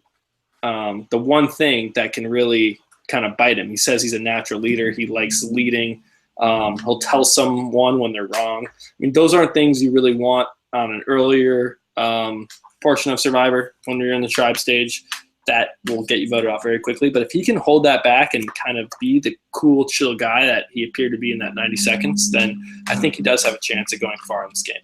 one thing that can really kind of bite him. He says he's a natural leader. He likes leading. He'll tell someone when they're wrong. I mean, those aren't things you really want on an earlier portion of Survivor when you're in the tribe stage. That will get you voted off very quickly. But if he can hold that back and kind of be the cool, chill guy that he appeared to be in that 90 seconds, then I think he does have a chance of going far in this game.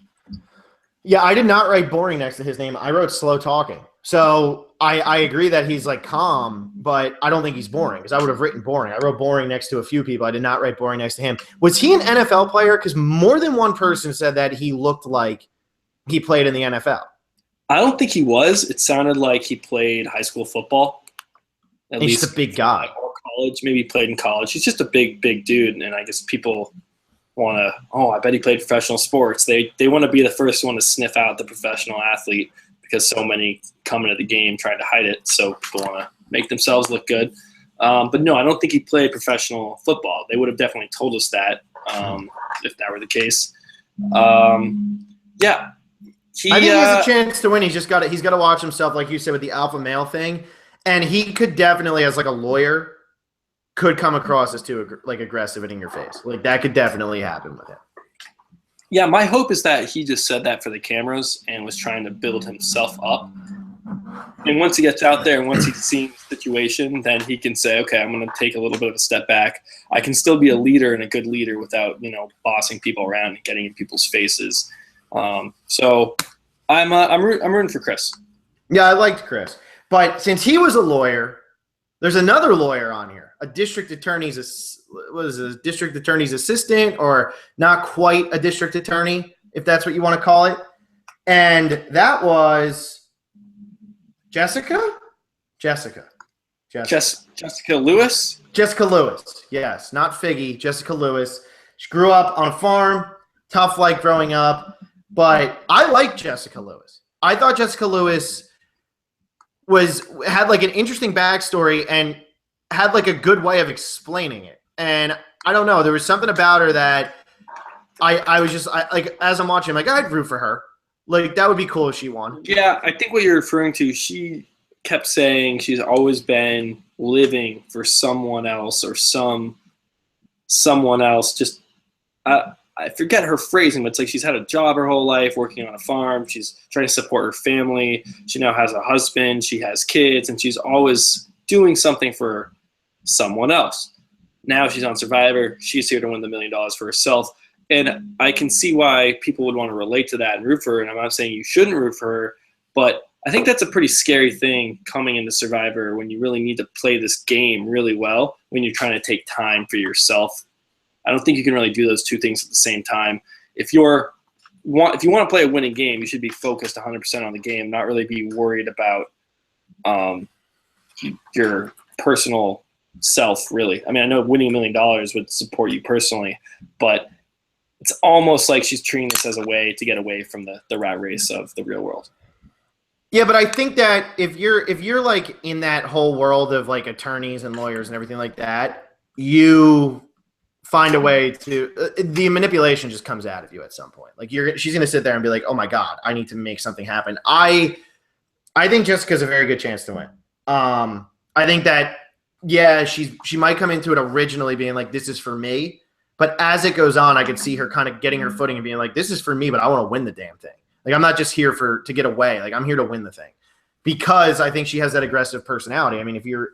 Yeah, I did not write boring next to his name. I wrote slow talking. So I agree that he's like calm, but I don't think he's boring because I would have written boring. I wrote boring next to a few people. I did not write boring next to him. Was he an NFL player? Because more than one person said that he looked like he played in the NFL. I don't think he was. It sounded like he played high school football. He's just a big guy. Or college, maybe he played in college. He's just a big dude, and I guess people want to, I bet he played professional sports. They want to be the first one to sniff out the professional athlete because so many come into the game trying to hide it, so people want to make themselves look good. But no, I don't think he played professional football. They would have definitely told us that if that were the case. Yeah. I think he has a chance to win. He's got to watch himself, like you said, with the alpha male thing. And he could definitely, as like a lawyer, could come across as too aggressive and in your face. Like that could definitely happen with him. Yeah, my hope is that he just said that for the cameras and was trying to build himself up. And once he gets out there and once he's seen the situation, then he can say, okay, I'm going to take a little bit of a step back. I can still be a leader and a good leader without, bossing people around and getting in people's faces. So I'm rooting for Chris. Yeah, I liked Chris. But since he was a lawyer, There's another lawyer on here, a district attorney's assistant, or not quite a district attorney, if that's what you want to call it. And that was Jessica Lewis. Jessica Lewis, yes, not Figgy. Jessica Lewis. She grew up on a farm, tough like growing up, but I like Jessica Lewis. I thought Jessica Lewis had like an interesting backstory and had like a good way of explaining it. And I don't know, there was something about her that I was just like, as I'm watching, I'm like, I'd root for her. Like, that would be cool if she won. Yeah, I think what you're referring to, she kept saying she's always been living for someone else or someone else. Just I forget her phrasing, but it's like she's had a job her whole life, working on a farm. She's trying to support her family. She now has a husband. She has kids, and she's always doing something for someone else. Now she's on Survivor. She's here to win the $1 million for herself. And I can see why people would want to relate to that and root for her. And I'm not saying you shouldn't root for her, but I think that's a pretty scary thing coming into Survivor when you really need to play this game really well, when you're trying to take time for yourself. I don't think you can really do those two things at the same time. If you want to play a winning game, you should be focused 100% on the game, not really be worried about your personal self, really. I mean, I know winning $1 million would support you personally, but it's almost like she's treating this as a way to get away from the rat race of the real world. Yeah, but I think that if you're like in that whole world of like attorneys and lawyers and everything like that, you find a way to the manipulation just comes out of you at some point. Like she's going to sit there and be like, "Oh my God, I need to make something happen." I think Jessica's a very good chance to win. I think that she might come into it originally being like, "This is for me," but as it goes on, I could see her kind of getting her footing and being like, "This is for me, but I want to win the damn thing. Like, I'm not just here to get away. Like, I'm here to win the thing," because I think she has that aggressive personality. I mean, if you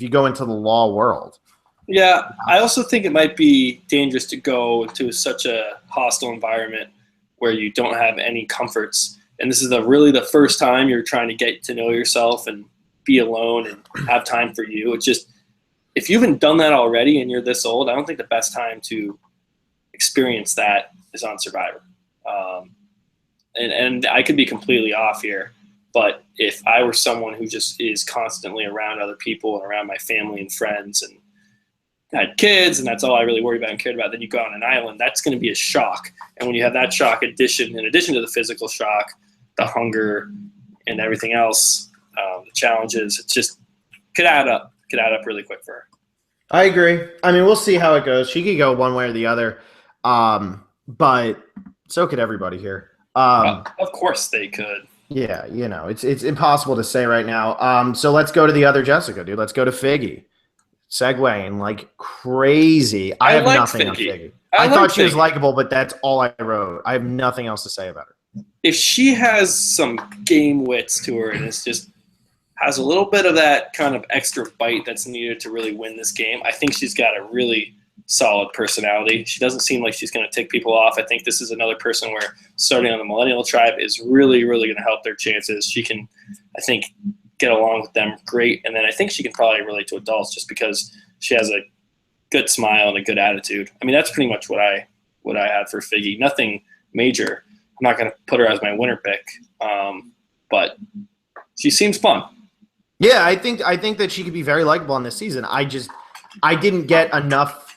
go into the law world. Yeah, I also think it might be dangerous to go to such a hostile environment where you don't have any comforts. And this is really the first time you're trying to get to know yourself and be alone and have time for you. It's just, if you haven't done that already and you're this old, I don't think the best time to experience that is on Survivor. And I could be completely off here, but if I were someone who just is constantly around other people and around my family and friends and had kids, and that's all I really worried about and cared about, then you go on an island, that's going to be a shock. And when you have that shock in addition to the physical shock, the hunger and everything else, the challenges, it just could add up really quick for her. I agree. I mean, we'll see how it goes. She could go one way or the other, but so could everybody here. Of course they could. Yeah, it's impossible to say right now. So let's go to the other Jessica, dude. Let's go to Figgy. Segueing like crazy. I have nothing on Figgy. I thought she was likable, but that's all I wrote. I have nothing else to say about her. If she has some game wits to her and it's just has a little bit of that kind of extra bite that's needed to really win this game, I think she's got a really solid personality. She doesn't seem like she's going to tick people off. I think this is another person where starting on the Millennial tribe is really, really going to help their chances. She can, I think, get along with them great, and then I think she can probably relate to adults just because she has a good smile and a good attitude. I mean, that's pretty much what I had for Figgy. Nothing major. I'm not going to put her as my winner pick, but she seems fun. Yeah, I think that she could be very likable on this season. I didn't get enough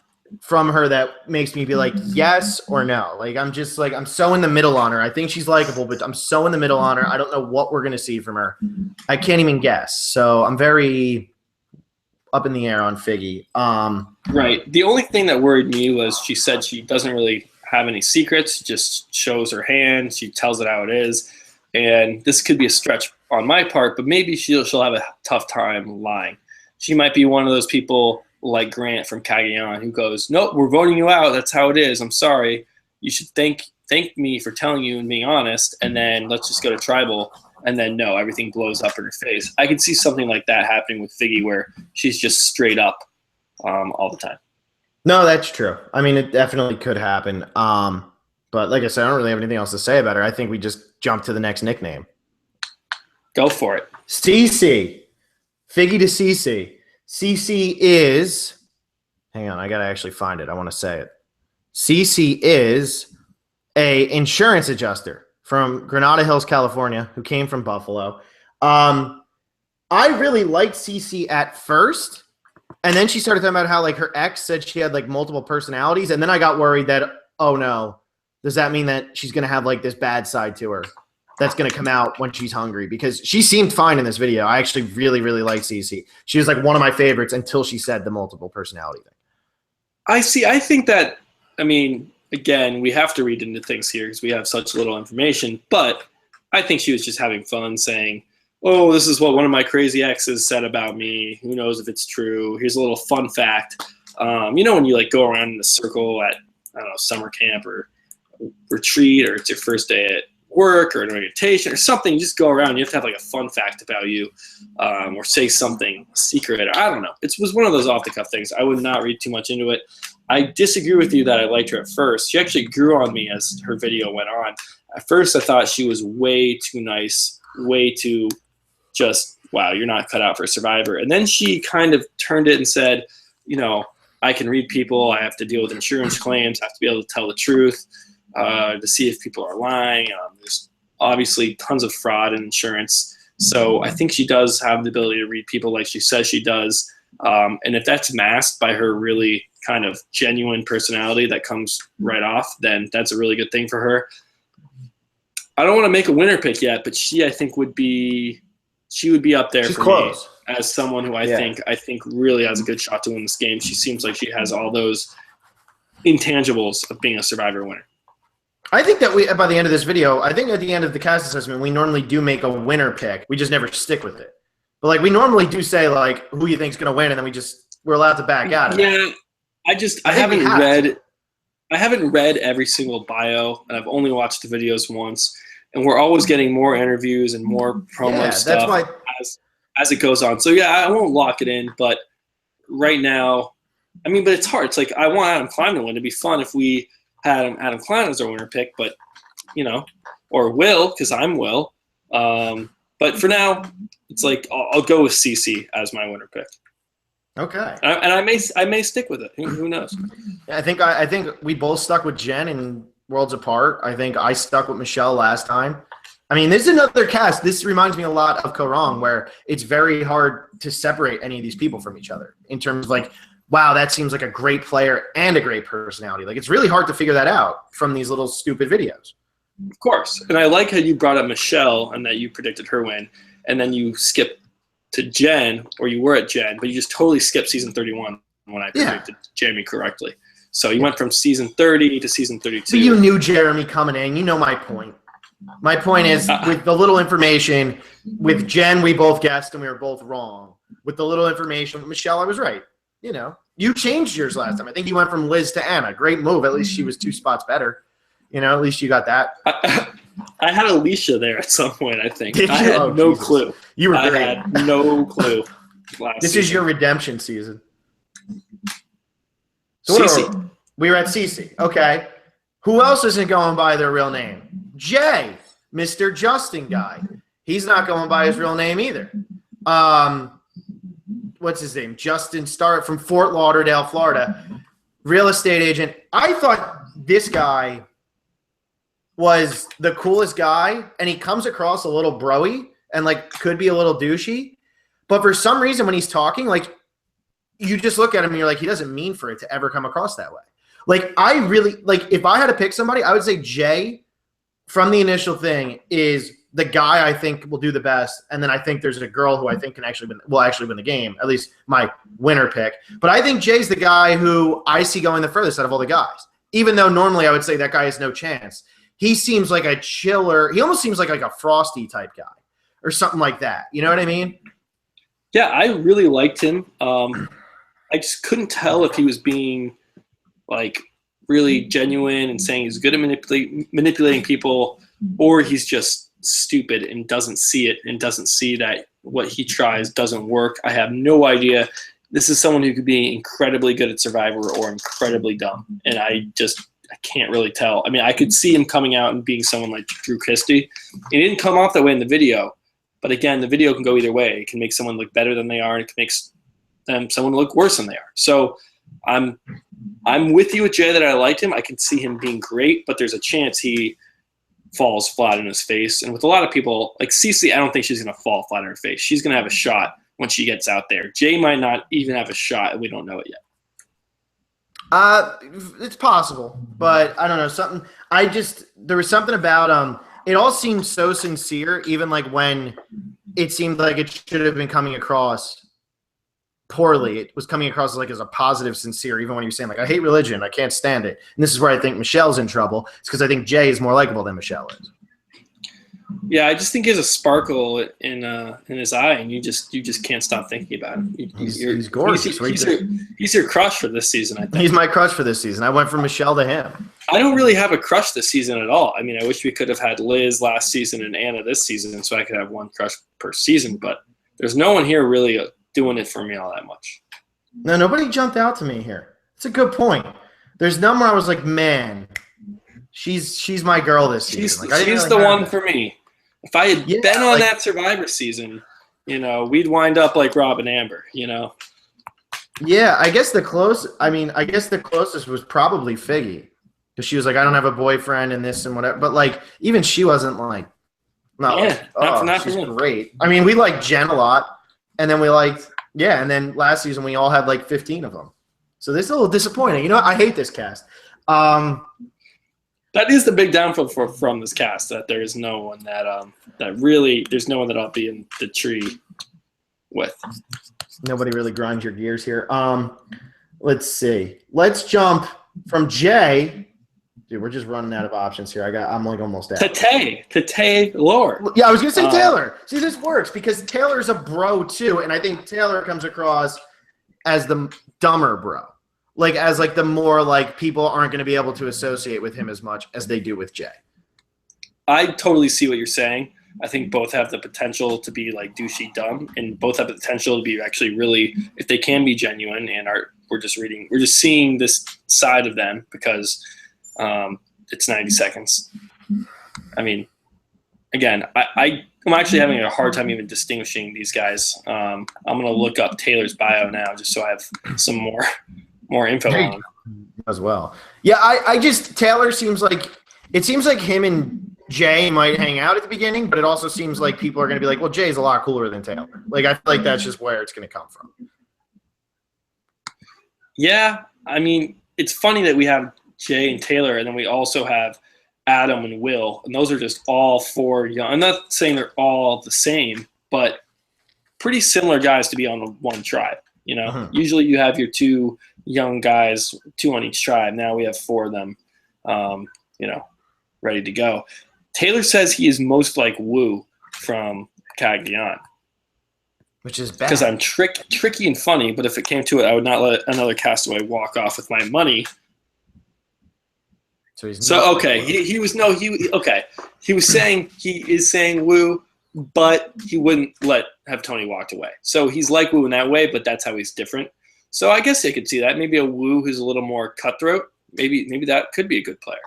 from her that makes me be like yes or no. Like I'm so in the middle on her. I think she's likable, but I'm so in the middle on her. I don't know what we're gonna see from her. I can't even guess. So I'm very up in the air on Figgy. Right. The only thing that worried me was she said she doesn't really have any secrets. Just shows her hand. She tells it how it is. And this could be a stretch on my part, but maybe she'll have a tough time lying. She might be one of those people like Grant from Cagayan who goes, "Nope, we're voting you out. That's how it is. I'm sorry. You should thank me for telling you and being honest, and then let's just go to tribal." And then no, everything blows up in her face. I can see something like that happening with Figgy where she's just straight up all the time. No, that's true. I mean, it definitely could happen. But like I said, I don't really have anything else to say about her. I think we just jump to the next nickname. Go for it. Cici. Figgy to Cici. Cici is, hang on, I got to actually find it. I want to say it. Cici is a insurance adjuster from Granada Hills, California, who came from Buffalo. I really liked Cici at first, and then she started talking about how like her ex said she had like multiple personalities, and then I got worried that, oh no, does that mean that she's going to have like this bad side to her that's going to come out when she's hungry? Because she seemed fine in this video. I actually really, really liked Cici. She was like one of my favorites until she said the multiple personality thing. I think that, I mean, again, we have to read into things here because we have such little information, but I think she was just having fun saying, oh, this is what one of my crazy exes said about me. Who knows if it's true? Here's a little fun fact. You know when you like go around in a circle at, I don't know, summer camp or retreat, or it's your first day at work or an orientation or something, you just go around, you have to have like a fun fact about you, or say something secret, or I don't know. It was one of those off the cuff things. I would not read too much into it. I disagree with you that I liked her at first. She actually grew on me as her video went on. At first I thought she was way too nice, way too just, wow, you're not cut out for Survivor. And then she kind of turned it and said, you know, I can read people, I have to deal with insurance claims, I have to be able to tell the truth, to see if people are lying. There's obviously tons of fraud in insurance. So I think she does have the ability to read people like she says she does. And if that's masked by her really kind of genuine personality that comes right off, then that's a really good thing for her. I don't want to make a winner pick yet, but she, I think, would be up there. She's for close. Me as someone who I think really has a good shot to win this game. She seems like she has all those intangibles of being a Survivor winner. I think that by the end of this video, I think at the end of the cast assessment, we normally do make a winner pick. We just never stick with it. But like we normally do say like who you think's going to win, and then we're allowed to back out of it. Yeah, I haven't read every single bio, and I've only watched the videos once. And we're always getting more interviews and more promo stuff as it goes on. So yeah, I won't lock it in, but right now, I mean, but it's hard. It's like I want Adam Klein to win. It'd be fun if we had Adam Klein as our winner pick, but you know, or Will, because I'm Will. But for now, it's like I'll go with Cici as my winner pick. Okay. And I may stick with it. Who knows? I think we both stuck with Jen and Worlds Apart. I think I stuck with Michelle last time. I mean, this is another cast. This reminds me a lot of Korong, where it's very hard to separate any of these people from each other in terms of like, wow, that seems like a great player and a great personality. Like, it's really hard to figure that out from these little stupid videos. Of course. And I like how you brought up Michelle and that you predicted her win, and then you skipped to Jen, or you were at Jen, but you just totally skipped season 31 when I predicted Jamie correctly. So you went from season 30 to season 32. So you knew Jeremy coming in. You know my point. My point is, with the little information, with Jen, we both guessed and we were both wrong. With the little information with Michelle, I was right. You know, you changed yours last time. I think you went from Liz to Anna. Great move. At least she was 2 spots better. You know, at least you got that. I had Alicia there at some point, I think. I had no clue. You were great. I had no clue. This is your redemption season. So we were at Cici. Okay. Who else isn't going by their real name? Jay, Mr. Justin guy. He's not going by his real name either. What's his name? Justin Starr from Fort Lauderdale, Florida. Real estate agent. I thought this guy was the coolest guy, and he comes across a little bro-y and like could be a little douchey. But for some reason when he's talking, like, you just look at him and you're like, he doesn't mean for it to ever come across that way. Like, I really, like, if I had to pick somebody, I would say Jay from the initial thing is the guy I think will do the best. And then I think there's a girl who I think will actually win the game, at least my winner pick. But I think Jay's the guy who I see going the furthest out of all the guys, even though normally I would say that guy has no chance. He seems like a chiller. He almost seems like a Frosty type guy or something like that. You know what I mean? Yeah, I really liked him. I just couldn't tell if he was being like really genuine and saying he's good at manipulating people, or he's just stupid and doesn't see it and doesn't see that what he tries doesn't work. I have no idea. This is someone who could be incredibly good at Survivor or incredibly dumb, and I can't really tell. I mean, I could see him coming out and being someone like Drew Christie. He didn't come off that way in the video, But again, the video can go either way. It can make someone look better than they are, and it can make someone look worse than they are. So I'm with you with Jay that I liked him. I can see him being great, but there's a chance he falls flat in his face. And with a lot of people, like Cici, I don't think she's going to fall flat in her face. She's going to have a shot when she gets out there. Jay might not even have a shot, and we don't know it yet. It's possible, but I don't know. There was something about it all seemed so sincere, even like when it seemed like it should have been coming across poorly. It was coming across as a positive, sincere, even when he was saying I hate religion, I can't stand it. And this is where I think Michelle's in trouble. It's because I think Jay is more likable than Michelle is. Yeah, I just think he has a sparkle in his eye, and you just can't stop thinking about him. He's gorgeous. He's your crush for this season, I think. He's my crush for this season. I went from Michelle to him. I don't really have a crush this season at all. I mean, I wish we could have had Liz last season and Anna this season, so I could have one crush per season. But there's no one here really doing it for me all that much. No, nobody jumped out to me here. It's a good point. There's none where I was like, man, she's my girl this season. She's the one for me. If I had been on that Survivor season, we'd wind up like Rob and Amber, Yeah, I guess the closest was probably Figgy. Because she was like, I don't have a boyfriend and this and whatever. But even she wasn't she's great. I mean, we liked Jen a lot. And then and then last season we all had 15 of them. So this is a little disappointing. You know what? I hate this cast. That is the big downfall from this cast, that there is no one there's no one that I'll be in the tree with. Nobody really grinds your gears here. Let's see. Let's jump from Jay. Dude, we're just running out of options here. I'm almost out. Tate Lord. Yeah, I was gonna say Taylor. See, this works because Taylor's a bro too, and I think Taylor comes across as the dumber bro. As the more people aren't going to be able to associate with him as much as they do with Jay. I totally see what you're saying. I think both have the potential to be douchey dumb, and both have the potential to be actually really, if they can be genuine and we're just seeing this side of them because it's 90 seconds. I mean, again, I'm actually having a hard time even distinguishing these guys. I'm going to look up Taylor's bio now just so I have some more info on him as well. Yeah, I just Taylor seems like him and Jay might hang out at the beginning, but it also seems like people are going to be like, well, Jay's a lot cooler than Taylor. I feel like that's just where it's going to come from. Yeah, I mean, it's funny that we have Jay and Taylor, and then we also have Adam and Will, and those are just all four young. I'm not saying they're all the same, but pretty similar guys to be on one tribe. Usually you have your two young guys, two on each tribe. Now we have four of them, ready to go. Taylor says he is most like Wu from Cagayan. Which is bad. Because I'm tricky and funny, but if it came to it, I would not let another castaway walk off with my money. He was saying he is saying Wu, but he wouldn't have Tony walked away. So he's like Wu in that way, but that's how he's different. So I guess I could see that. Maybe a Wu who's a little more cutthroat. Maybe that could be a good player.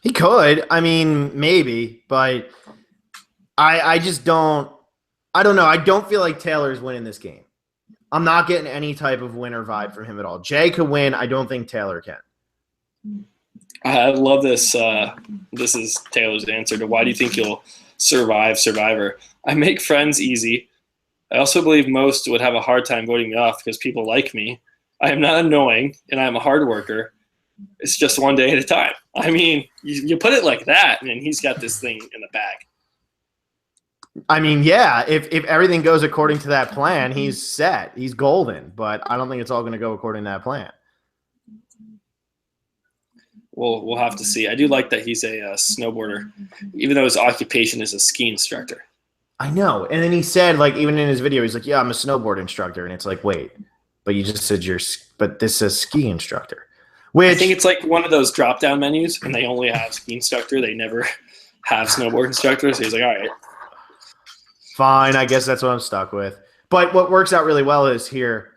He could. I mean, maybe, but I just don't. I don't know. I don't feel like Taylor's winning this game. I'm not getting any type of winner vibe from him at all. Jay could win. I don't think Taylor can. I love this. This is Taylor's answer to why do you think you'll survive Survivor? I make friends easy. I also believe most would have a hard time voting me off because people like me. I am not annoying, and I am a hard worker. It's just one day at a time. I mean, you put it like that, and he's got this thing in the bag. I mean, yeah, if everything goes according to that plan, he's set. He's golden, but I don't think it's all going to go according to that plan. We'll have to see. I do like that he's a snowboarder, even though his occupation is a ski instructor. I know. And then he said, even in his video, he's like, yeah, I'm a snowboard instructor. And it's like, wait, but you just said but this says ski instructor. Which, I think it's like one of those drop-down menus, and they only have ski instructor. They never have snowboard instructor. So he's like, all right. Fine, I guess that's what I'm stuck with. But what works out really well is here,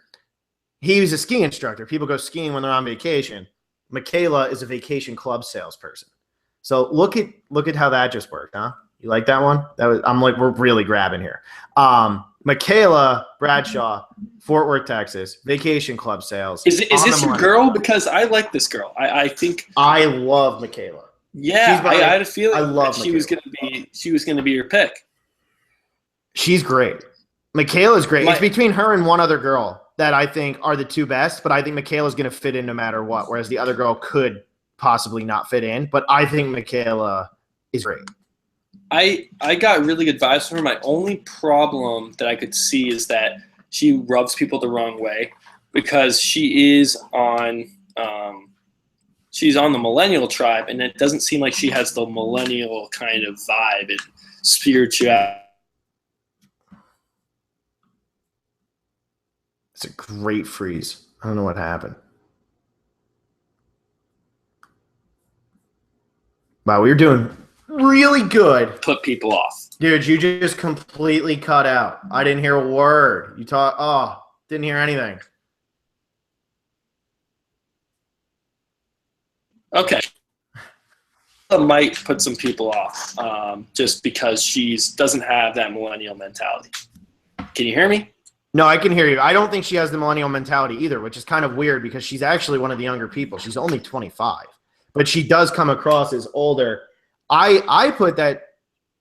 he's a ski instructor. People go skiing when they're on vacation. Michaela is a vacation club salesperson. So look at how that just worked, huh? You like that one? We're really grabbing here. Michaela Bradshaw, Fort Worth, Texas, Vacation Club sales. Is this your girl? Because I like this girl. I think I love Michaela. Yeah, I had a feeling I love she was gonna be your pick. She's great. Michaela's great. It's between her and one other girl that I think are the two best, but I think Michaela's going to fit in no matter what, whereas the other girl could possibly not fit in. But I think Michaela is great. I got really good vibes from her. My only problem that I could see is that she rubs people the wrong way because she is on she's on the Millennial tribe, and it doesn't seem like she has the Millennial kind of vibe and spirituality. It's a great freeze. I don't know what happened. Wow, we were doing really good. Put people off. Dude, you just completely cut out. I didn't hear a word. Didn't hear anything. Okay. I might put some people off just because she doesn't have that Millennial mentality. Can you hear me? No, I can hear you. I don't think she has the Millennial mentality either, which is kind of weird because she's actually one of the younger people. She's only 25, but she does come across as older. I put that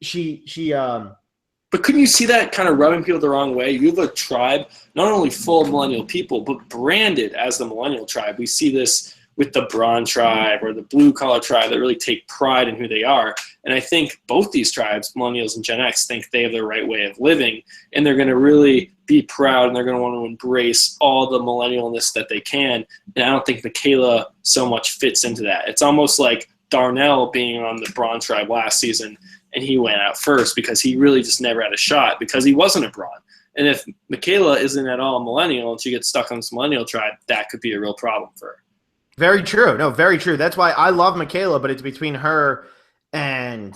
she But couldn't you see that kind of rubbing people the wrong way? You have a tribe not only full of Millennial people, but branded as the Millennial tribe. We see this with the Bronze tribe or the Blue Collar tribe that really take pride in who they are. And I think both these tribes, Millennials and Gen X, think they have the right way of living, and they're going to really be proud, and they're going to want to embrace all the millennialness that they can. And I don't think Michaela so much fits into that. It's almost like Darnell being on the Bronze tribe last season, and he went out first because he really just never had a shot because he wasn't a Bronze. And if Michaela isn't at all a Millennial and she gets stuck on this Millennial tribe, that could be a real problem for her. Very true. No, very true. That's why I love Michaela, but it's between her and,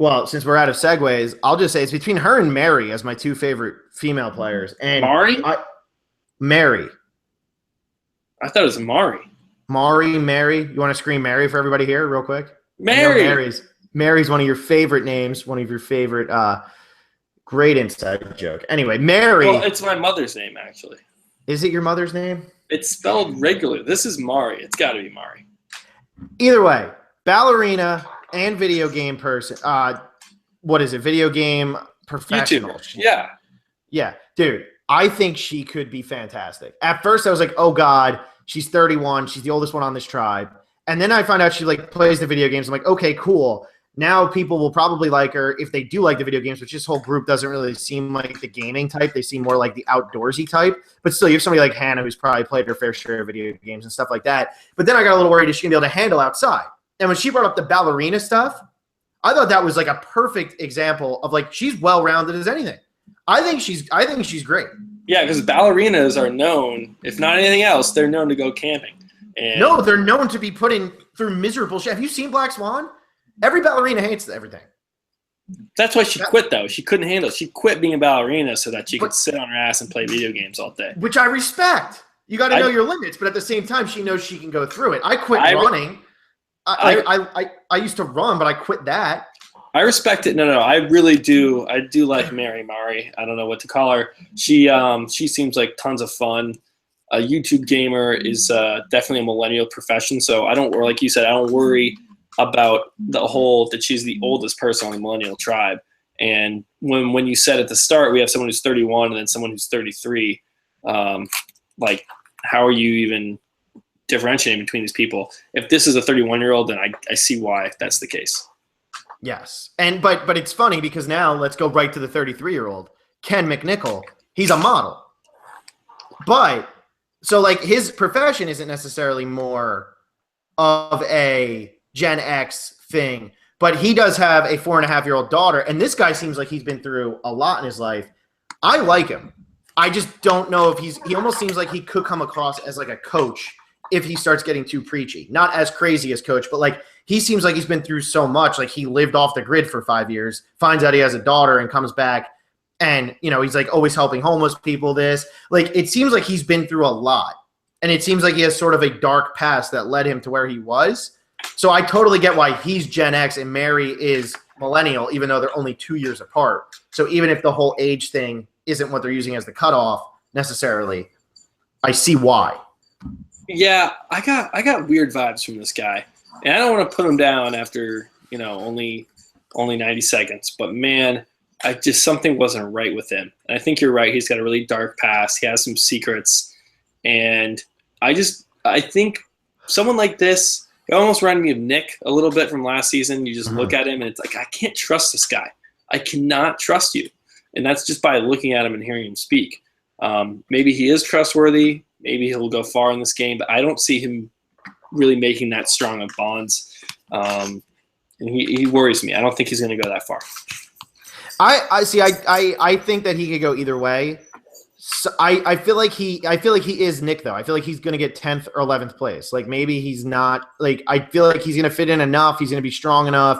well, since we're out of segues, I'll just say it's between her and Mary as my two favorite female players. And Mary. I thought it was Mari. Mary. You want to scream Mary for everybody here real quick? Mary. Mary's one of your favorite names, one of your favorite great inside joke. Anyway, Mary. Well, it's my mother's name, actually. Is it your mother's name? It's spelled regularly. This is Mari. It's got to be Mari. Either way, ballerina and video game person. What is it? Video game professional. YouTuber. Yeah. Yeah. Dude, I think she could be fantastic. At first, I was like, oh, God, she's 31. She's the oldest one on this tribe. And then I find out she plays the video games. I'm like, okay, cool. Now people will probably like her if they do like the video games, which this whole group doesn't really seem like the gaming type. They seem more like the outdoorsy type. But still, you have somebody like Hannah who's probably played her fair share of video games and stuff like that. But then I got a little worried, is she going to be able to handle outside? And when she brought up the ballerina stuff, I thought that was a perfect example of she's well-rounded as anything. I think she's great. Yeah, because ballerinas are known, if not anything else, they're known to go camping. And no, they're known to be putting through miserable shit. Have you seen Black Swan? Every ballerina hates everything. That's why she quit, though. She couldn't handle it. She quit being a ballerina so that she could sit on her ass and play video games all day. Which I respect. You got to know your limits, but at the same time, she knows she can go through it. I quit running. I used to run, but I quit that. I respect it. No, I really do. I do like Mari. I don't know what to call her. She seems like tons of fun. A YouTube gamer is definitely a millennial profession, so I don't, like you said, I don't worry about the whole that she's the oldest person on the Millennial tribe. And when you said at the start we have someone who's 31 and then someone who's 33, how are you even differentiating between these people? If this is a 31-year-old, then I see why that's the case. Yes, but it's funny because now let's go right to the 33-year-old Ken Mcnichol. He's a model, but so his profession isn't necessarily more of a Gen X thing, but he does have a 4.5-year-old daughter, and this guy seems like he's been through a lot in his life. I like him. I just don't know if he almost seems like he could come across as a coach if he starts getting too preachy. Not as crazy as coach, but he seems like he's been through so much. He lived off the grid for 5 years, finds out he has a daughter and comes back, and he's always helping homeless people. It seems like he's been through a lot, and it seems like he has sort of a dark past that led him to where he was. So I totally get why he's Gen X and Mary is millennial, even though they're only 2 years apart. So even if the whole age thing isn't what they're using as the cutoff necessarily, I see why. Yeah, I got weird vibes from this guy, and I don't want to put him down after only 90 seconds. But man, something wasn't right with him. And I think you're right. He's got a really dark past. He has some secrets, and I think someone like this, it almost reminded me of Nick a little bit from last season. You just look at him, and it's like, I can't trust this guy. I cannot trust you, and that's just by looking at him and hearing him speak. Maybe he is trustworthy. Maybe he'll go far in this game, but I don't see him really making that strong of bonds. And he worries me. I don't think he's going to go that far. I see. I think that he could go either way. So I feel like he is Nick though. I feel like he's going to get 10th or 11th place. Like maybe he's not. Like I feel like he's going to fit in enough. He's going to be strong enough.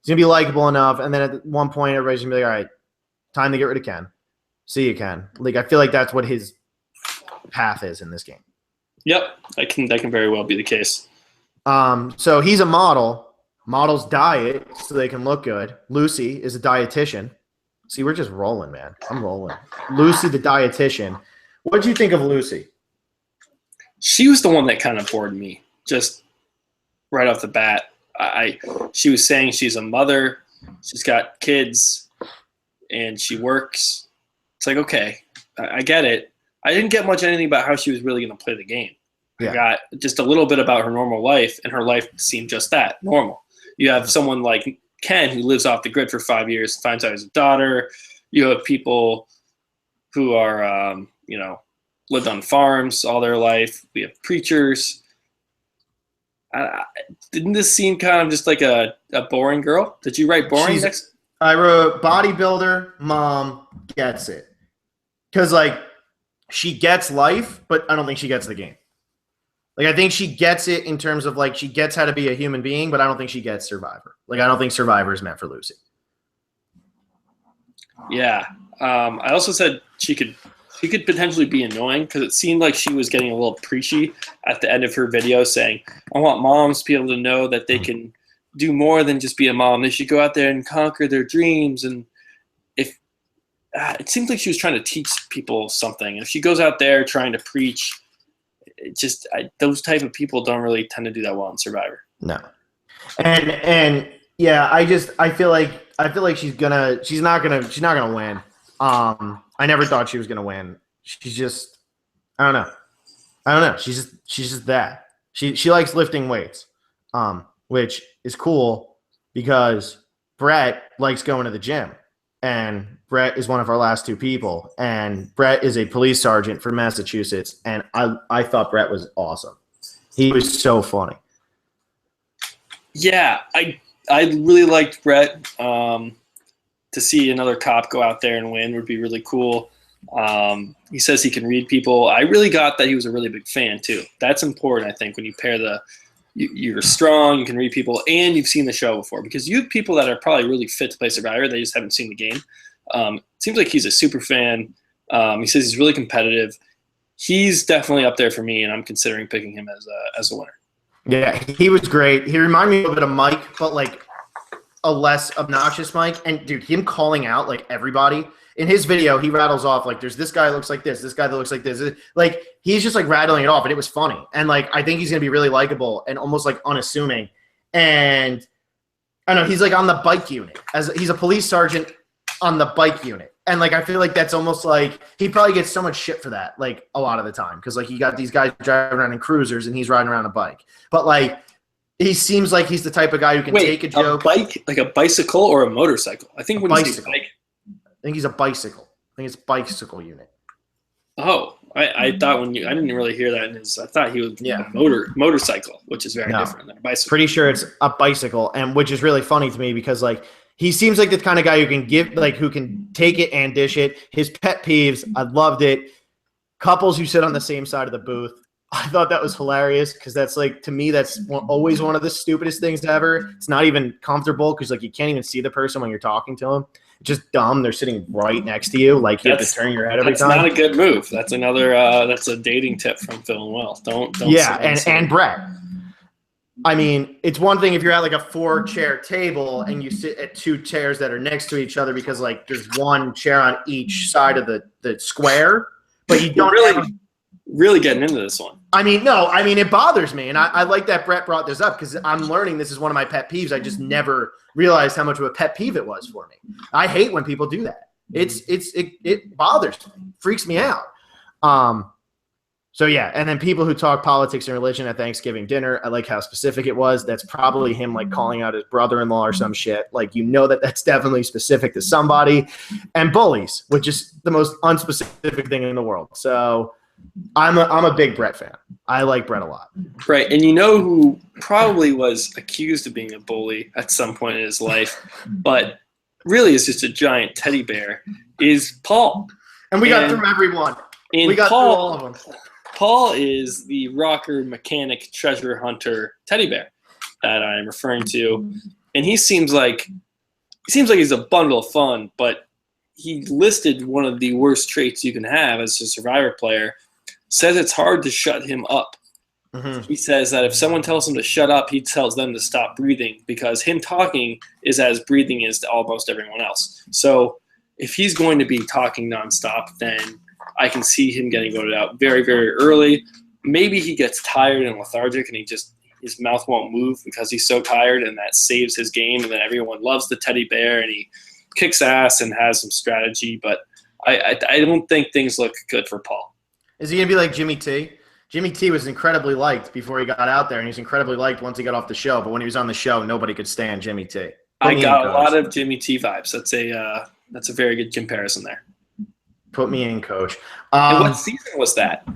He's going to be likable enough. And then at one point, everybody's going to be like, all right, time to get rid of Ken. See you, Ken. Like I feel like that's what his path is in this game. Yep, that can very well be the case. So he's a model. Models diet so they can look good. Lucy is a dietitian. See, we're just rolling, man. I'm rolling. Lucy, the dietitian. What did you think of Lucy? She was the one that kind of bored me, just right off the bat. She was saying she's a mother, she's got kids, and she works. It's like, okay, I get it. I didn't get much anything about how she was really going to play the game. Yeah. I got just a little bit about her normal life, and her life seemed just that, normal. You have someone like Ken who lives off the grid for 5 years, finds out his daughter. You have people who are, lived on farms all their life. We have preachers. Didn't this seem kind of just like a boring girl? Did you write boring next? I wrote bodybuilder, mom, gets it. Because, like, she gets life, but I don't think she gets the game. Like, I think she gets it in terms of, like, she gets how to be a human being, but I don't think she gets Survivor. Like, I don't think Survivor is meant for Lucy. Yeah. I also said she could potentially be annoying because it seemed like she was getting a little preachy at the end of her video saying, I want moms to be able to know that they can do more than just be a mom. They should go out there and conquer their dreams. And if it seems like she was trying to teach people something. And if she goes out there trying to preach, those type of people don't really tend to do that well in Survivor. No. And yeah, I feel like she's not gonna win. I never thought she was gonna win. She's just, I don't know. She's just that. She likes lifting weights, which is cool because Brett likes going to the gym, and Brett is one of our last two people, and Brett is a police sergeant from Massachusetts, and I thought Brett was awesome. He was so funny. Yeah, I really liked Brett. To see another cop go out there and win would be really cool. He says he can read people. I really got that he was a really big fan too. That's important, I think, when you pair you're strong, you can read people, and you've seen the show before. Because you have people that are probably really fit to play Survivor, they just haven't seen the game. Seems like he's a super fan. He says he's really competitive. He's definitely up there for me, and I'm considering picking him as a winner. Yeah, he was great. He reminded me a little bit of Mike, but like a less obnoxious Mike. And dude, him calling out like everybody in his video, he rattles off like, there's this guy that looks like this guy that looks like this. Like he's just like rattling it off, and it was funny. And like I think he's gonna be really likable and almost like unassuming. And I don't know, he's like on the bike unit, as he's a police sergeant on the bike unit. And like I feel like that's almost like he probably gets so much shit for that, like a lot of the time, because like you got these guys driving around in cruisers and he's riding around a bike. But like he seems like he's the type of guy who can take a joke. A bike, like a bicycle or a motorcycle? I think when you say bike, I think he's a bicycle. I think it's bicycle unit. Oh, I thought I didn't really hear that in his. I thought he was a motorcycle, which is very different than a bicycle. Pretty sure it's a bicycle, and which is really funny to me because like he seems like the kind of guy who can who can take it and dish it. His pet peeves, I loved it. Couples who sit on the same side of the booth. I thought that was hilarious because that's like, to me, that's always one of the stupidest things ever. It's not even comfortable because like you can't even see the person when you're talking to them. It's just dumb. They're sitting right next to you. Like you have to turn your head every time. That's not a good move. That's another, that's a dating tip from Phil and Will. Don't. Yeah. And Brett. I mean, it's one thing if you're at like a 4-chair table and you sit at 2 chairs that are next to each other because like there's one chair on each side of the square, but you don't really getting into this one. I mean, no, I mean, it bothers me. And I like that Brett brought this up because I'm learning this is one of my pet peeves. I just never realized how much of a pet peeve it was for me. I hate when people do that. It bothers me, freaks me out. So yeah, and then people who talk politics and religion at Thanksgiving dinner, I like how specific it was. That's probably him like calling out his brother-in-law or some shit. Like, you know that's definitely specific to somebody. And bullies, which is the most unspecific thing in the world. So I'm a big Brett fan. I like Brett a lot. Right, and you know who probably was accused of being a bully at some point in his life, but really is just a giant teddy bear, is Paul. And we got through everyone. We got through all of them. Paul is the rocker mechanic treasure hunter teddy bear that I'm referring to, and he seems like he's a bundle of fun, but he listed one of the worst traits you can have as a Survivor player. Says it's hard to shut him up. Mm-hmm. He says that if someone tells him to shut up, he tells them to stop breathing because him talking is as breathing is to almost everyone else. So if he's going to be talking nonstop, then I can see him getting voted out very, very early. Maybe he gets tired and lethargic and his mouth won't move because he's so tired, and that saves his game, and then everyone loves the teddy bear and he kicks ass and has some strategy. But I don't think things look good for Paul. Is he going to be like Jimmy T? Jimmy T was incredibly liked before he got out there, and he's incredibly liked once he got off the show. But when he was on the show, nobody could stand Jimmy T. I got a lot of Jimmy T vibes. That's a very good comparison there. Put me in, coach. And what season was that?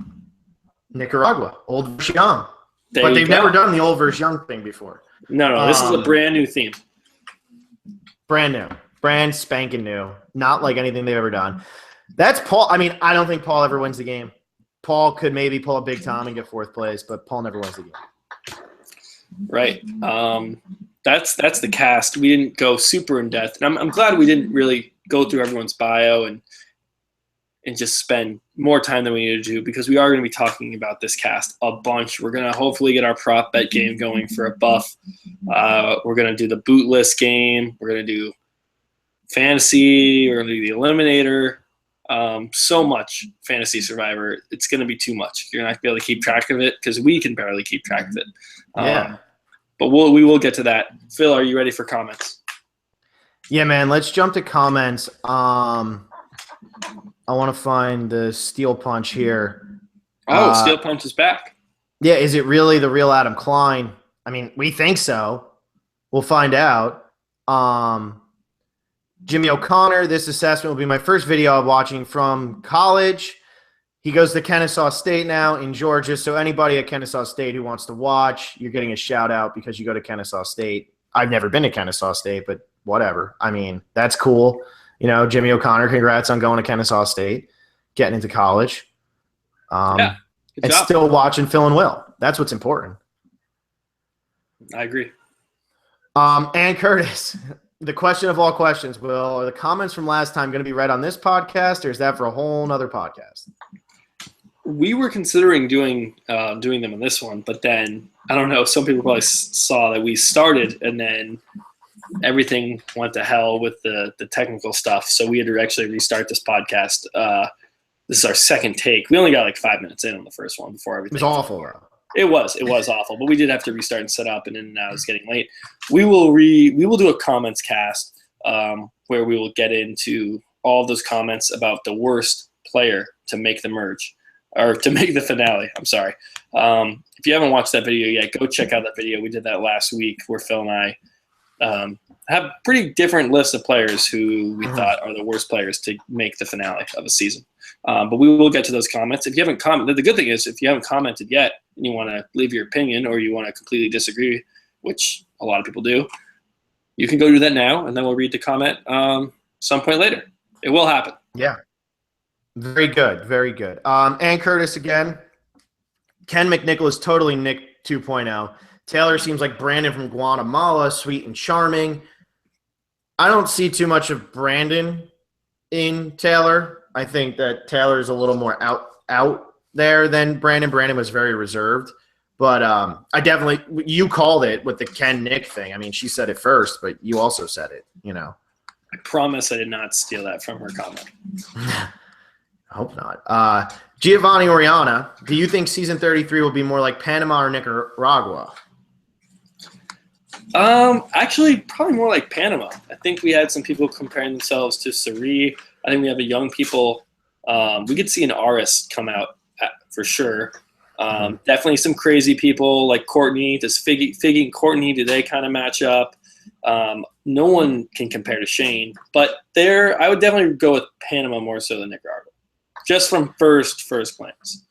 Nicaragua, old versus young. But they've never done the old versus young thing before. No, this is a brand new theme. Brand new. Brand spanking new. Not like anything they've ever done. That's Paul. I mean, I don't think Paul ever wins the game. Paul could maybe pull a Big Tom and get 4th place, but Paul never wins the game. Right. That's the cast. We didn't go super in depth. And I'm glad we didn't really go through everyone's bio and just spend more time than we needed to, because we are going to be talking about this cast a bunch. We're going to hopefully get our prop bet game going for a buff. We're going to do the boot list game. We're going to do fantasy. We're going to do the eliminator. So much fantasy Survivor. It's going to be too much. You're not going to be able to keep track of it because we can barely keep track of it. Yeah. But we will get to that. Phil, are you ready for comments? Yeah, man. Let's jump to comments. I want to find the Steel Punch here. Oh, Steel Punch is back. Yeah, is it really the real Adam Klein? I mean, we think so. We'll find out. Jimmy O'Connor, this assessment will be my first video I'm watching from college. He goes to Kennesaw State now in Georgia. So anybody at Kennesaw State who wants to watch, you're getting a shout out because you go to Kennesaw State. I've never been to Kennesaw State, but whatever. I mean, that's cool. You know, Jimmy O'Connor, congrats on going to Kennesaw State, getting into college. Yeah, and still watching Phil and Will. That's what's important. I agree. And Curtis, the question of all questions, Will, are the comments from last time going to be read on this podcast, or is that for a whole nother podcast? We were considering doing them in this one, but then, I don't know, some people probably saw that we started and then everything went to hell with the technical stuff. So we had to actually restart this podcast. This is our second take. We only got like 5 minutes in on the first one before everything. It was awful, though. It was awful, but we did have to restart and set up, and then it was getting late. We will do a comments cast where we will get into all of those comments about the worst player to make the merge or to make the finale. I'm sorry. If you haven't watched that video yet, go check out that video. We did that last week where Phil and I have pretty different lists of players who we thought are the worst players to make the finale of a season. But we will get to those comments. If you haven't commented, the good thing is if you haven't commented yet and you want to leave your opinion or you want to completely disagree, which a lot of people do, you can go do that now, and then we'll read the comment some point later. It will happen. Yeah. Very good. Very good. And Curtis again. Ken Mcnichol is totally Nick 2.0. Taylor seems like Brandon from Guatemala, sweet and charming. I don't see too much of Brandon in Taylor. I think that Taylor is a little more out there than Brandon. Brandon was very reserved. But I definitely – you called it with the Ken Nick thing. I mean, she said it first, but you also said it, you know. I promise I did not steal that from her comment. I hope not. Giovanni Orianna, do you think season 33 will be more like Panama or Nicaragua? Actually, probably more like Panama. I think we had some people comparing themselves to Cici. I think we have a young people. We could see an Aris come out for sure. Definitely some crazy people like Courtney. Does Figgy and Courtney, do they kind of match up? No one can compare to Shane. But I would definitely go with Panama more so than Nicaragua. Just from first glance.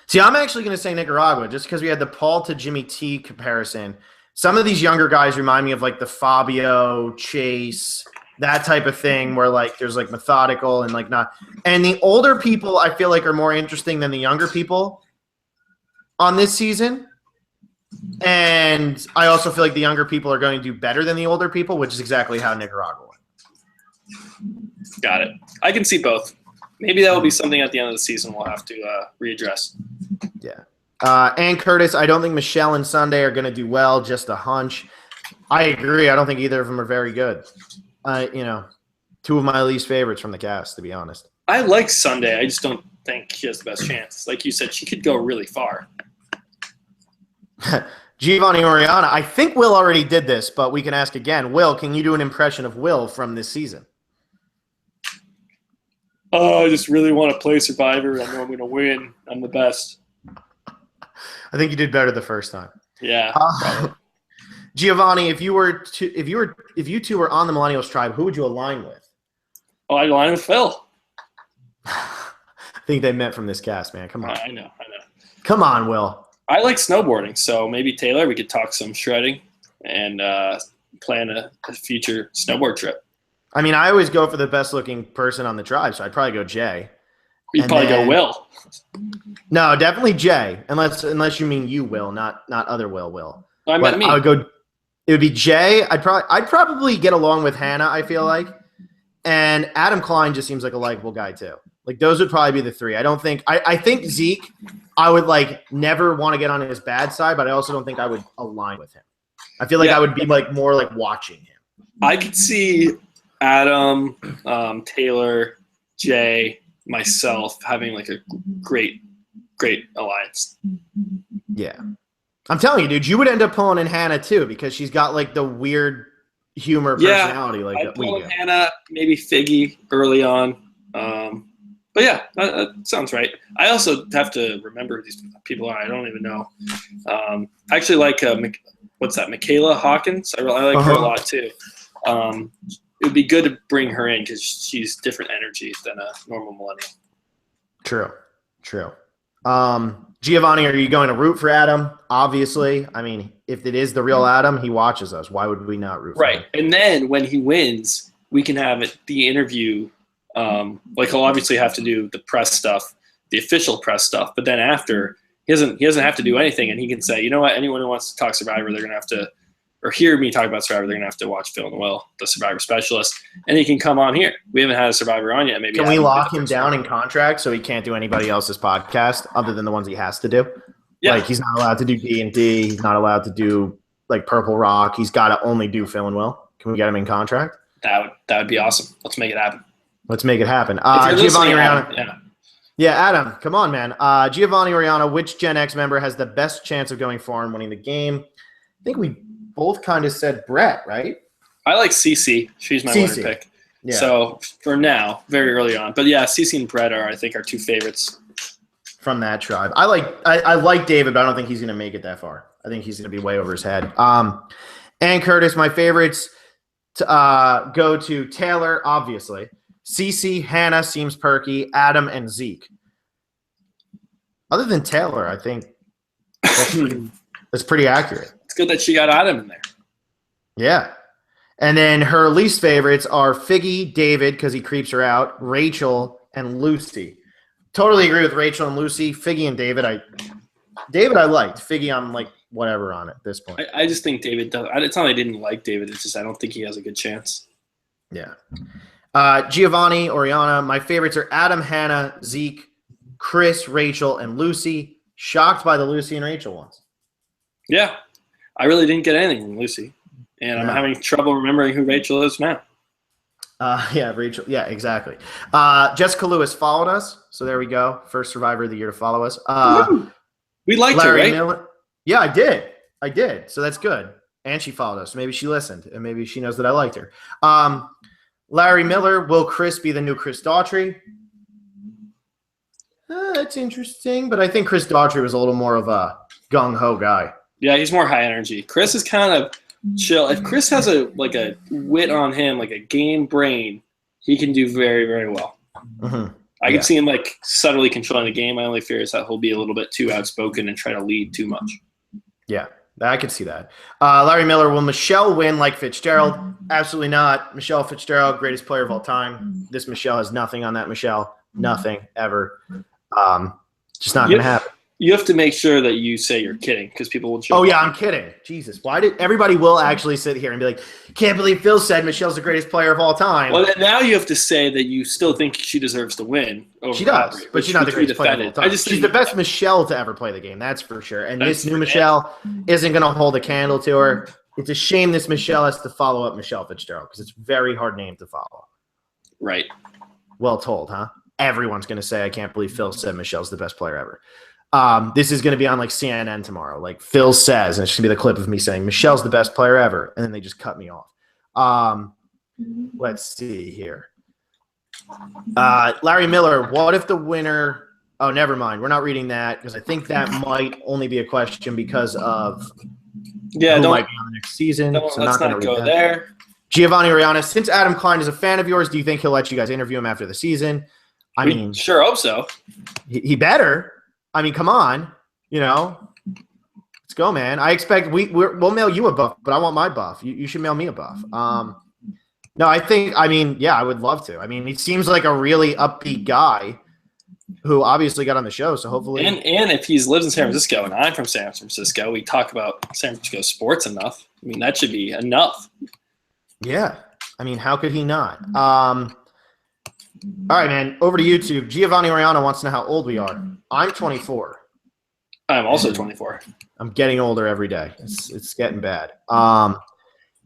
See, I'm actually going to say Nicaragua just because we had the Paul to Jimmy T comparison. Some of these younger guys remind me of like the Fabio, Chase, that type of thing where like there's like methodical and like not. And the older people I feel like are more interesting than the younger people on this season. And I also feel like the younger people are going to do better than the older people, which is exactly how Nicaragua went. Got it. I can see both. Maybe that will be something at the end of the season we'll have to readdress. Yeah. And Curtis, I don't think Michelle and Sunday are going to do well. Just a hunch. I agree. I don't think either of them are very good. Two of my least favorites from the cast, to be honest. I like Sunday. I just don't think she has the best chance. Like you said, she could go really far. Giovanni Orianna. I think Will already did this, but we can ask again. Will, can you do an impression of Will from this season? Oh, I just really want to play Survivor. I know I'm going to win. I'm the best. I think you did better the first time. Yeah. Giovanni, if you two were on the Millennials tribe, who would you align with? Oh, I'd align with Phil. I think they meant from this cast, man. Come on. I know. Come on, Will. I like snowboarding, so maybe Taylor, we could talk some shredding and plan a future snowboard trip. I mean, I always go for the best-looking person on the tribe, so I'd probably go Jay. You'd probably go Will. No, definitely Jay, unless you mean you, Will, not other Will. I meant me. I would go. It would be Jay. I'd probably get along with Hannah, I feel like, and Adam Klein just seems like a likable guy too. Like those would probably be the three. I think Zeke, I would like never want to get on his bad side, but I also don't think I would align with him. I feel like I would be like more like watching him. I could see Adam, Taylor, Jay, myself having like a great alliance. Yeah. I'm telling you, dude, you would end up pulling in Hannah too because she's got like the weird humor personality like I'd pull in Hannah, maybe Figgy early on. But yeah, that sounds right. I also have to remember who these people are. I don't even know. I actually like what's that? Michaela Hawkins. I like her a lot too. It would be good to bring her in because she's different energy than a normal millennial. True. Giovanni, are you going to root for Adam? Obviously. I mean, if it is the real Adam, he watches us. Why would we not root for him? Right. And then when he wins, we can have the interview. Like he'll obviously have to do the press stuff, the official press stuff. But then after, he doesn't have to do anything. And he can say, you know what, anyone who wants to talk Survivor, they're going to have to – or hear me talk about Survivor, they're going to have to watch Phil and Will, the Survivor specialist, and he can come on here. We haven't had a Survivor on yet. Maybe can we lock him down in contract so he can't do anybody else's podcast other than the ones he has to do? Yeah. Like he's not allowed to do D&D. He's not allowed to do like Purple Rock. He's got to only do Phil and Will. Can we get him in contract? That would be awesome. Let's make it happen. Giovanni Orianna. Yeah, Adam, come on, man. Giovanni Orianna, which Gen X member has the best chance of going far and winning the game? I think we both kind of said Brett, right? I like Cici. She's my winner pick. Yeah. So for now, very early on. But yeah, Cici and Brett are, I think, our two favorites. From that tribe. I like David, but I don't think he's going to make it that far. I think he's going to be way over his head. And Curtis, my favorites go to Taylor, obviously. Cici, Hannah seems perky, Adam, and Zeke. Other than Taylor, I think that's pretty accurate. It's good that she got Adam in there. Yeah. And then her least favorites are Figgy, David, because he creeps her out, Rachel, and Lucy. Totally agree with Rachel and Lucy. Figgy and David, I liked. Figgy, I'm like whatever on at this point. I just think David does. It's not that I didn't like David. It's just I don't think he has a good chance. Yeah. Giovanni, Orianna. My favorites are Adam, Hannah, Zeke, Chris, Rachel, and Lucy. Shocked by the Lucy and Rachel ones. Yeah. I really didn't get anything from Lucy. And I'm having trouble remembering who Rachel is now. Yeah, Rachel. Yeah, exactly. Jessica Lewis followed us. So there we go. First Survivor of the year to follow us. We liked her, right? Miller. Yeah, I did. So that's good. And she followed us. Maybe she listened, and maybe she knows that I liked her. Larry Miller, will Chris be the new Chris Daughtry? That's interesting, but I think Chris Daughtry was a little more of a gung-ho guy. Yeah, he's more high energy. Chris is kind of chill. If Chris has a wit on him, like a game brain, he can do very, very well. Mm-hmm. I can see him subtly controlling the game. My only fear is that he'll be a little bit too outspoken and try to lead too much. Yeah, I could see that. Larry Miller, will Michelle win like Fitzgerald? Absolutely not. Michelle Fitzgerald, greatest player of all time. This Michelle has nothing on that Michelle. Nothing, ever. Just not going to happen. You have to make sure that you say you're kidding because people will joke. Oh, yeah, I'm kidding. Jesus. Why did everybody will actually sit here and be like, can't believe Phil said Michelle's the greatest player of all time. Well, then now you have to say that you still think she deserves to win. She does, but she's not the greatest player of all time. She's the best Michelle to ever play the game, that's for sure. And this new Michelle isn't going to hold a candle to her. It's a shame this Michelle has to follow up Michelle Fitzgerald because it's a very hard name to follow. Right. Well told, huh? Everyone's going to say, I can't believe Phil said Michelle's the best player ever. This is going to be on CNN tomorrow. Like Phil says, and it's going to be the clip of me saying Michelle's the best player ever. And then they just cut me off. Let's see here. Larry Miller, what if the winner – oh, never mind. We're not reading that because I think that might only be a question because of who might be on the next season. So let's not go there. Giovanni Orianna, since Adam Klein is a fan of yours, do you think he'll let you guys interview him after the season? I mean, sure hope so. He better. I mean, come on. Let's go, man. I expect we'll mail you a buff, but I want my buff. You should mail me a buff. No, I would love to. I mean, he seems like a really upbeat guy who obviously got on the show, so hopefully. And if he lives in San Francisco and I'm from San Francisco, we talk about San Francisco sports enough. I mean, that should be enough. Yeah. I mean, how could he not? All right, man. Over to YouTube. Giovanni Orianna wants to know how old we are. I'm 24. I'm also 24. I'm getting older every day. It's getting bad.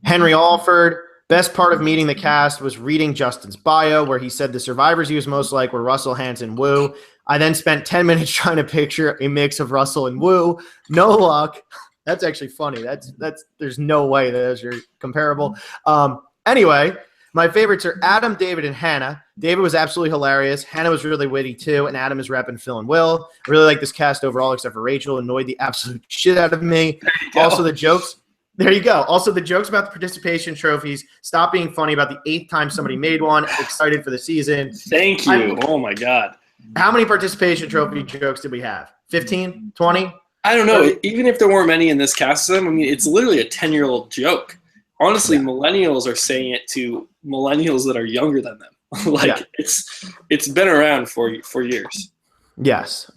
Henry Alford. Best part of meeting the cast was reading Justin's bio where he said the survivors he was most like were Russell, Hans, and Wu. I then spent 10 minutes trying to picture a mix of Russell and Wu. No luck. That's actually funny. That's there's no way those are comparable. Anyway, my favorites are Adam, David, and Hannah. David was absolutely hilarious. Hannah was really witty too, and Adam is repping Phil and Will. I really like this cast overall, except for Rachel. Annoyed the absolute shit out of me. Also, the jokes. There you go. Also, the jokes about the participation trophies. Stop being funny about the 8th time somebody made one. Excited for the season. Thank you. Oh, my God. How many participation trophy jokes did we have? 15? 20? I don't know. Even if there weren't many in this cast of them, I mean, it's literally a 10-year-old joke. Honestly, Millennials are saying it to Millennials that are younger than them. It's been around for years. Yes.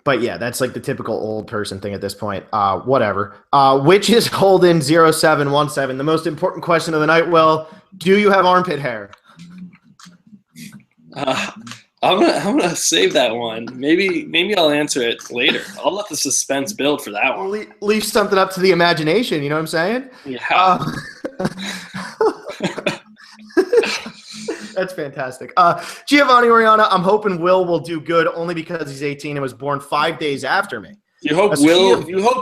But yeah, that's like the typical old person thing at this point. Whatever. Which is Holden 0717. The most important question of the night, Will, do you have armpit hair? I'm gonna save that one. Maybe I'll answer it later. I'll let the suspense build for that one. Leave something up to the imagination. You know what I'm saying? Yeah. That's fantastic. Giovanni Orianna, I'm hoping Will do good only because he's 18 and was born 5 days after me. You hope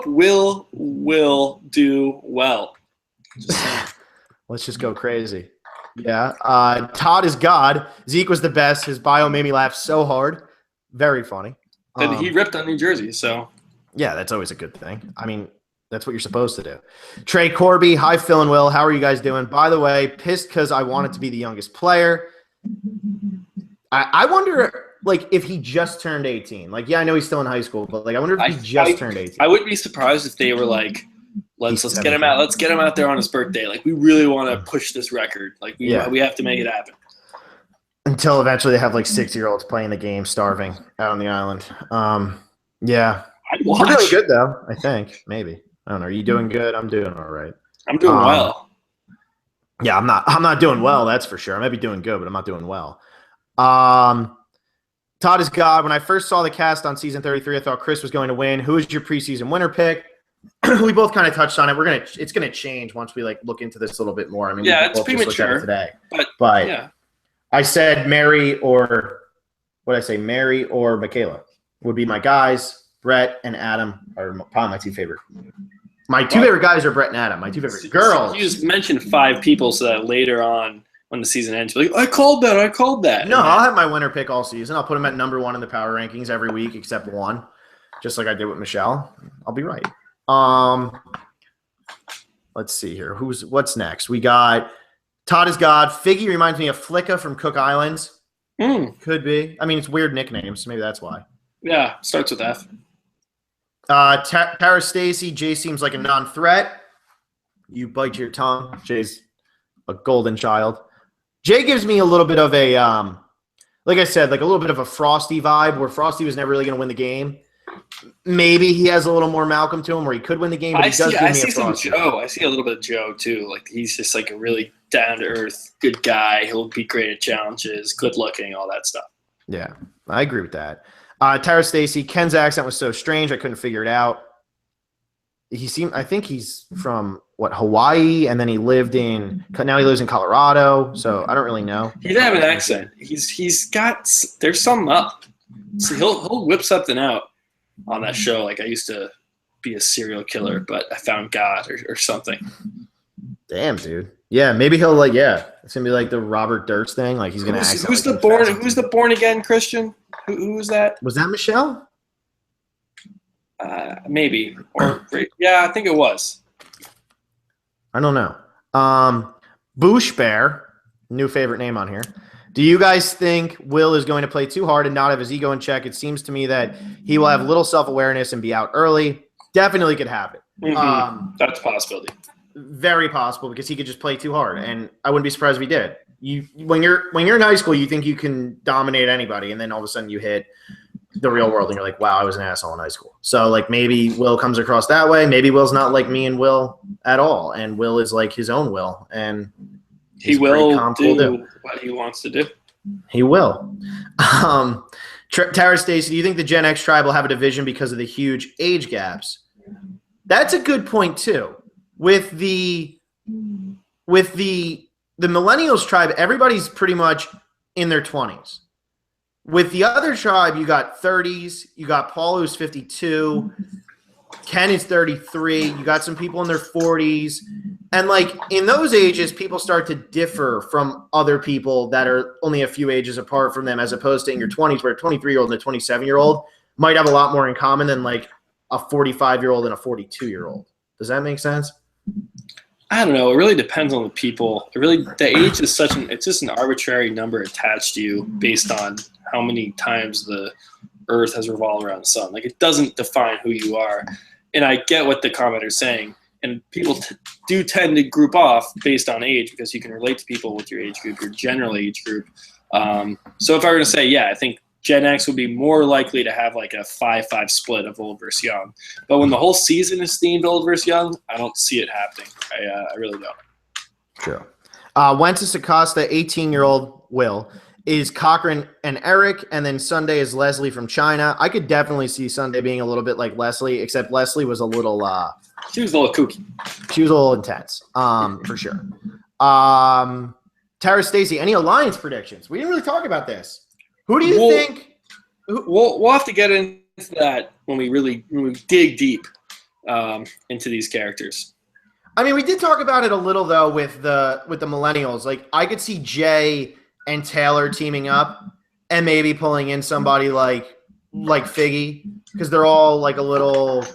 Will will do well. Let's just go crazy. Yeah. Todd is God. Zeke was the best. His bio made me laugh so hard. Very funny. And he ripped on New Jersey, so. Yeah, that's always a good thing. I mean, that's what you're supposed to do. Trey Corby, hi, Phil and Will. How are you guys doing? By the way, pissed because I wanted to be the youngest player. I wonder, if he just turned 18. I know he's still in high school, but, I wonder if he just turned 18. I wouldn't be surprised if they were like, let's get him out. Let's get him out there on his birthday. We really want to push this record. We have to make it happen. Until eventually they have 6-year-olds playing the game, starving out on the island. Yeah. We're doing good though, I think. Maybe. I don't know. Are you doing good? I'm doing all right. I'm doing well. Yeah, I'm not doing well, that's for sure. I might be doing good, but I'm not doing well. Todd is God. When I first saw the cast on season 33, I thought Chris was going to win. Who is your preseason winner pick? We both kind of touched on it. It's gonna change once we look into this a little bit more. I mean, yeah, it's premature today, but yeah. I said Mary or Mary or Michaela would be my guys. Brett and Adam are probably my two favorite. My two favorite guys are Brett and Adam. My two favorite girls. You just mentioned 5 people so that later on when the season ends, you're like, I called that. No, I'll have my winner pick all season. I'll put them at number 1 in the power rankings every week except one, just like I did with Michelle. I'll be right. Let's see here. What's next? We got Todd is God. Figgy reminds me of Flicka from Cook Islands. Could be. I mean, it's weird nicknames, so maybe that's why. Yeah, starts with F. Tyrus Stacy. Jay seems like a non-threat. You bite your tongue. Jay's a golden child. Jay gives me a little bit of a, like I said, like a little bit of a Frosty vibe where Frosty was never really going to win the game. Maybe he has a little more Malcolm to him where he could win the game, but I see some Joe. I see a little bit of Joe too. Like he's just like a really down-to-earth, good guy. He'll be great at challenges, good-looking, all that stuff. Yeah, I agree with that. Tyrus Stacy, Ken's accent was so strange, I couldn't figure it out. I think he's from Hawaii, and then now he lives in Colorado, so I don't really know. He didn't have an accent. There's something up. So he'll whip something out on that show. Like I used to be a serial killer, but I found God or something. Damn, dude. Yeah, maybe he'll it's gonna be like the Robert Durst thing. Like he's gonna act. Who's the born again Christian? Who was that? Was that Michelle? Maybe. Or yeah, I think it was. I don't know. Boosh Bear, new favorite name on here. Do you guys think Will is going to play too hard and not have his ego in check? It seems to me that he will have little self-awareness and be out early. Definitely could happen. Mm-hmm. That's a possibility. Very possible because he could just play too hard, and I wouldn't be surprised if he did. When you're in high school, you think you can dominate anybody, and then all of a sudden you hit the real world, and you're like, "Wow, I was an asshole in high school." So like maybe Will comes across that way. Maybe Will's not like me and Will at all, and Will is like his own Will, and he will do what he wants to do. He will. Tara Stacy, do you think the Gen X tribe will have a division because of the huge age gaps? That's a good point too. With the Millennials tribe, everybody's pretty much in their 20s. With the other tribe, you got 30s. You got Paul, who's 52. Ken is 33. You got some people in their 40s. And, like, in those ages, people start to differ from other people that are only a few ages apart from them, as opposed to in your 20s, where a 23-year-old and a 27-year-old might have a lot more in common than, like, a 45-year-old and a 42-year-old. Does that make sense? I don't know. It really depends on the people. The age is it's just an arbitrary number attached to you based on how many times the Earth has revolved around the sun. Like it doesn't define who you are. And I get what the commenter is saying. And people do tend to group off based on age because you can relate to people with your age group, your general age group. So if I were to say, I think Gen X would be more likely to have like a 5-5 split of old versus young. But when the whole season is themed old versus young, I don't see it happening. I really don't. True. Wences Acosta, 18-year-old Will, is Cochran and Eric, and then Sunday is Leslie from China. I could definitely see Sunday being a little bit like Leslie, except Leslie was a little she was a little kooky. She was a little intense, for sure. Tara Stacy, any alliance predictions? We didn't really talk about this. Who do you think? We'll have to get into that when we dig deep into these characters. I mean, we did talk about it a little though with the Millennials. Like, I could see Jay and Taylor teaming up and maybe pulling in somebody like Figgy because they're all like a little,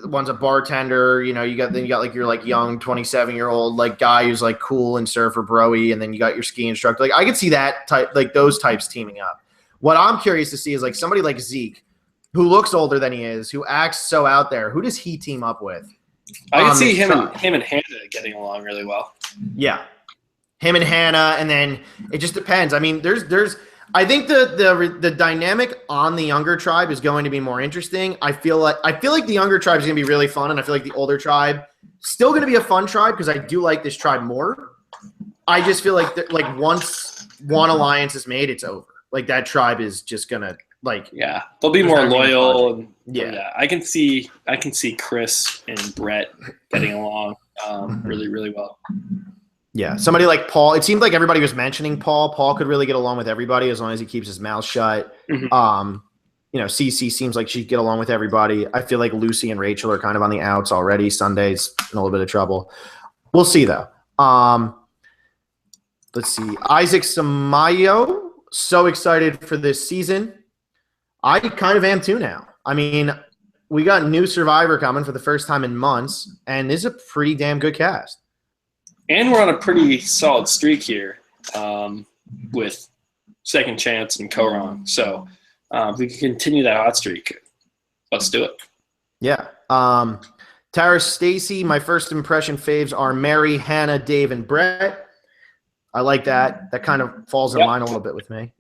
one's a bartender. You got like your like young 27-year-old like guy who's like cool and surfer broy, and then you got your ski instructor. Like I could see that type, like those types teaming up. What I'm curious to see is like somebody like Zeke, who looks older than he is, who acts so out there. Who does he team up with? I can see him and Hannah getting along really well. Yeah, him and Hannah, and then it just depends. I mean, there's. I think the dynamic on the younger tribe is going to be more interesting. I feel like the younger tribe is going to be really fun, and I feel like the older tribe still going to be a fun tribe because I do like this tribe more. I just feel like once one alliance is made, it's over. Like that tribe is just gonna they'll be more loyal. And I can see Chris and Brett getting along really, really well. Yeah, somebody like Paul. It seemed like everybody was mentioning Paul. Paul could really get along with everybody as long as he keeps his mouth shut. Cici seems like she'd get along with everybody. I feel like Lucy and Rachel are kind of on the outs already. Sunday's in a little bit of trouble. We'll see though. Let's see. Isaac Samayo, so excited for this season. I kind of am too now. I mean, we got new Survivor coming for the first time in months, and this is a pretty damn good cast. And we're on a pretty solid streak here with Second Chance and Koron. So if we can continue that hot streak, let's do it. Yeah. Tyrus Stacy, my first impression faves are Mary, Hannah, Dave, and Brett. I like that. That kind of falls in line a little bit with me.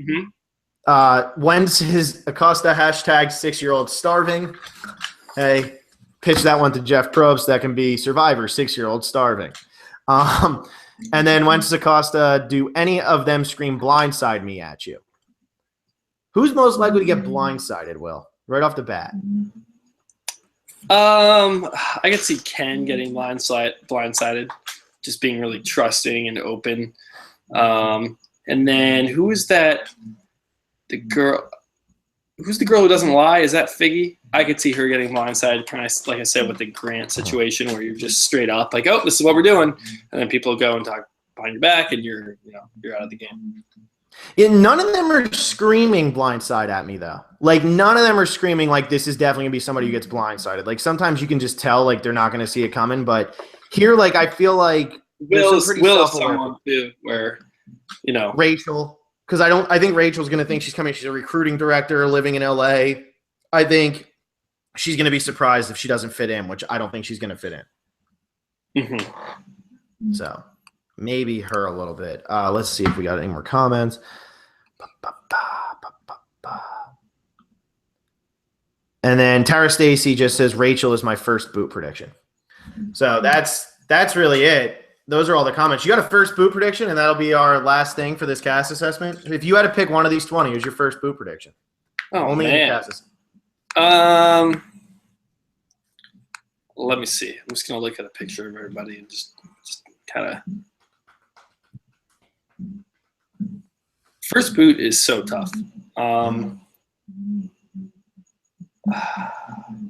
When's his Acosta hashtag 6-year-old starving? Hey, pitch that one to Jeff Probst. That can be Survivor 6-year-old starving. And then when does Acosta do any of them scream blindside me at you? Who's most likely to get blindsided, Will? Right off the bat. I could see Ken getting blindsided, just being really trusting and open. And then who's the girl who doesn't lie? Is that Figgy? I could see her getting blindsided, kind of like I said with the Grant situation, where you're just straight up like, "Oh, this is what we're doing," and then people go and talk behind your back, and you're out of the game. Yeah, none of them are screaming blindside at me though. Like none of them are screaming like this is definitely gonna be somebody who gets blindsided. Like sometimes you can just tell like they're not gonna see it coming, but here, like I feel like Will is someone too, where Rachel. Because I think Rachel's going to think she's coming. She's a recruiting director living in LA. I think she's going to be surprised if she doesn't fit in, which I don't think she's going to fit in. So maybe her a little bit. Let's see if we got any more comments. And then Tara Stacy just says Rachel is my first boot prediction. So that's really it. Those are all the comments. You got a first boot prediction, and that'll be our last thing for this cast assessment. If you had to pick one of these 20, who's your first boot prediction? Only in the cast let me see. I'm just gonna look at a picture of everybody and just kind of. First boot is so tough.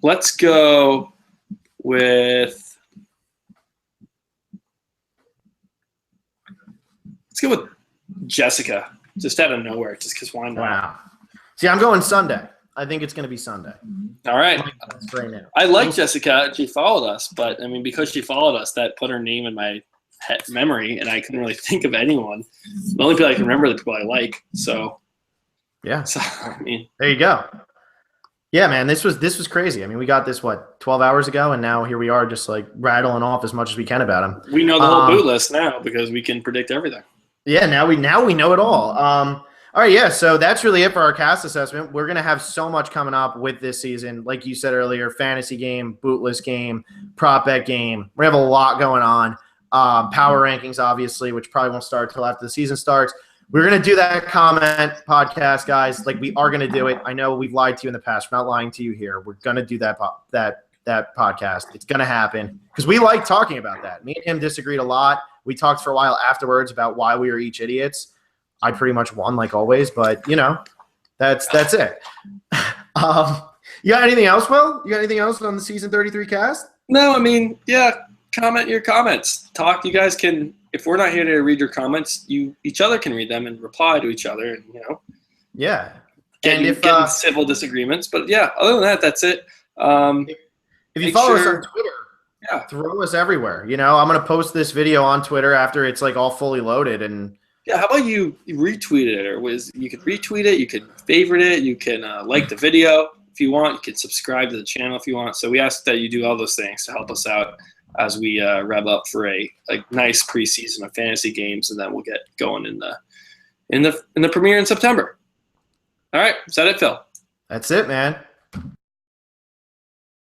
Let's go with. Let's go with Jessica, just out of nowhere, just because why not? Wow. See, I'm going Sunday. I think it's going to be Sunday. All right. Right now. I like Jessica. She followed us, but, I mean, because she followed us, that put her name in my memory, and I couldn't really think of anyone. The only people I can remember are the people I like. So, yeah. So, I mean. There you go. Yeah, man, this was crazy. I mean, we got this, 12 hours ago, and now here we are just, rattling off as much as we can about them. We know the whole boot list now because we can predict everything. Yeah, now we know it all. All right, yeah, so that's really it for our cast assessment. We're going to have so much coming up with this season. Like you said earlier, fantasy game, bootless game, prop bet game. We have a lot going on. Power rankings, obviously, which probably won't start until after the season starts. We're going to do that comment podcast, guys. We are going to do it. I know we've lied to you in the past. We're not lying to you here. We're going to do that podcast. It's going to happen because we like talking about that. Me and him disagreed a lot. We talked for a while afterwards about why we were each idiots. I pretty much won like always, but that's it. You got anything else, Will? You got anything else on the season 33 cast? No, I mean, yeah, comment your comments. Talk. You guys can, if we're not here to read your comments, each other can read them and reply to each other, and Yeah. Getting civil disagreements. But yeah, other than that, that's it. If you follow us on Twitter, throw us everywhere. I'm going to post this video on Twitter after it's all fully loaded. And yeah, how about you retweet it? Or you can retweet it, you can favorite it, you can like the video if you want, you can subscribe to the channel if you want. So we ask that you do all those things to help us out as we rev up for a nice preseason of fantasy games, and then we'll get going in the premiere in September. All right, is that it, Phil? That's it, man.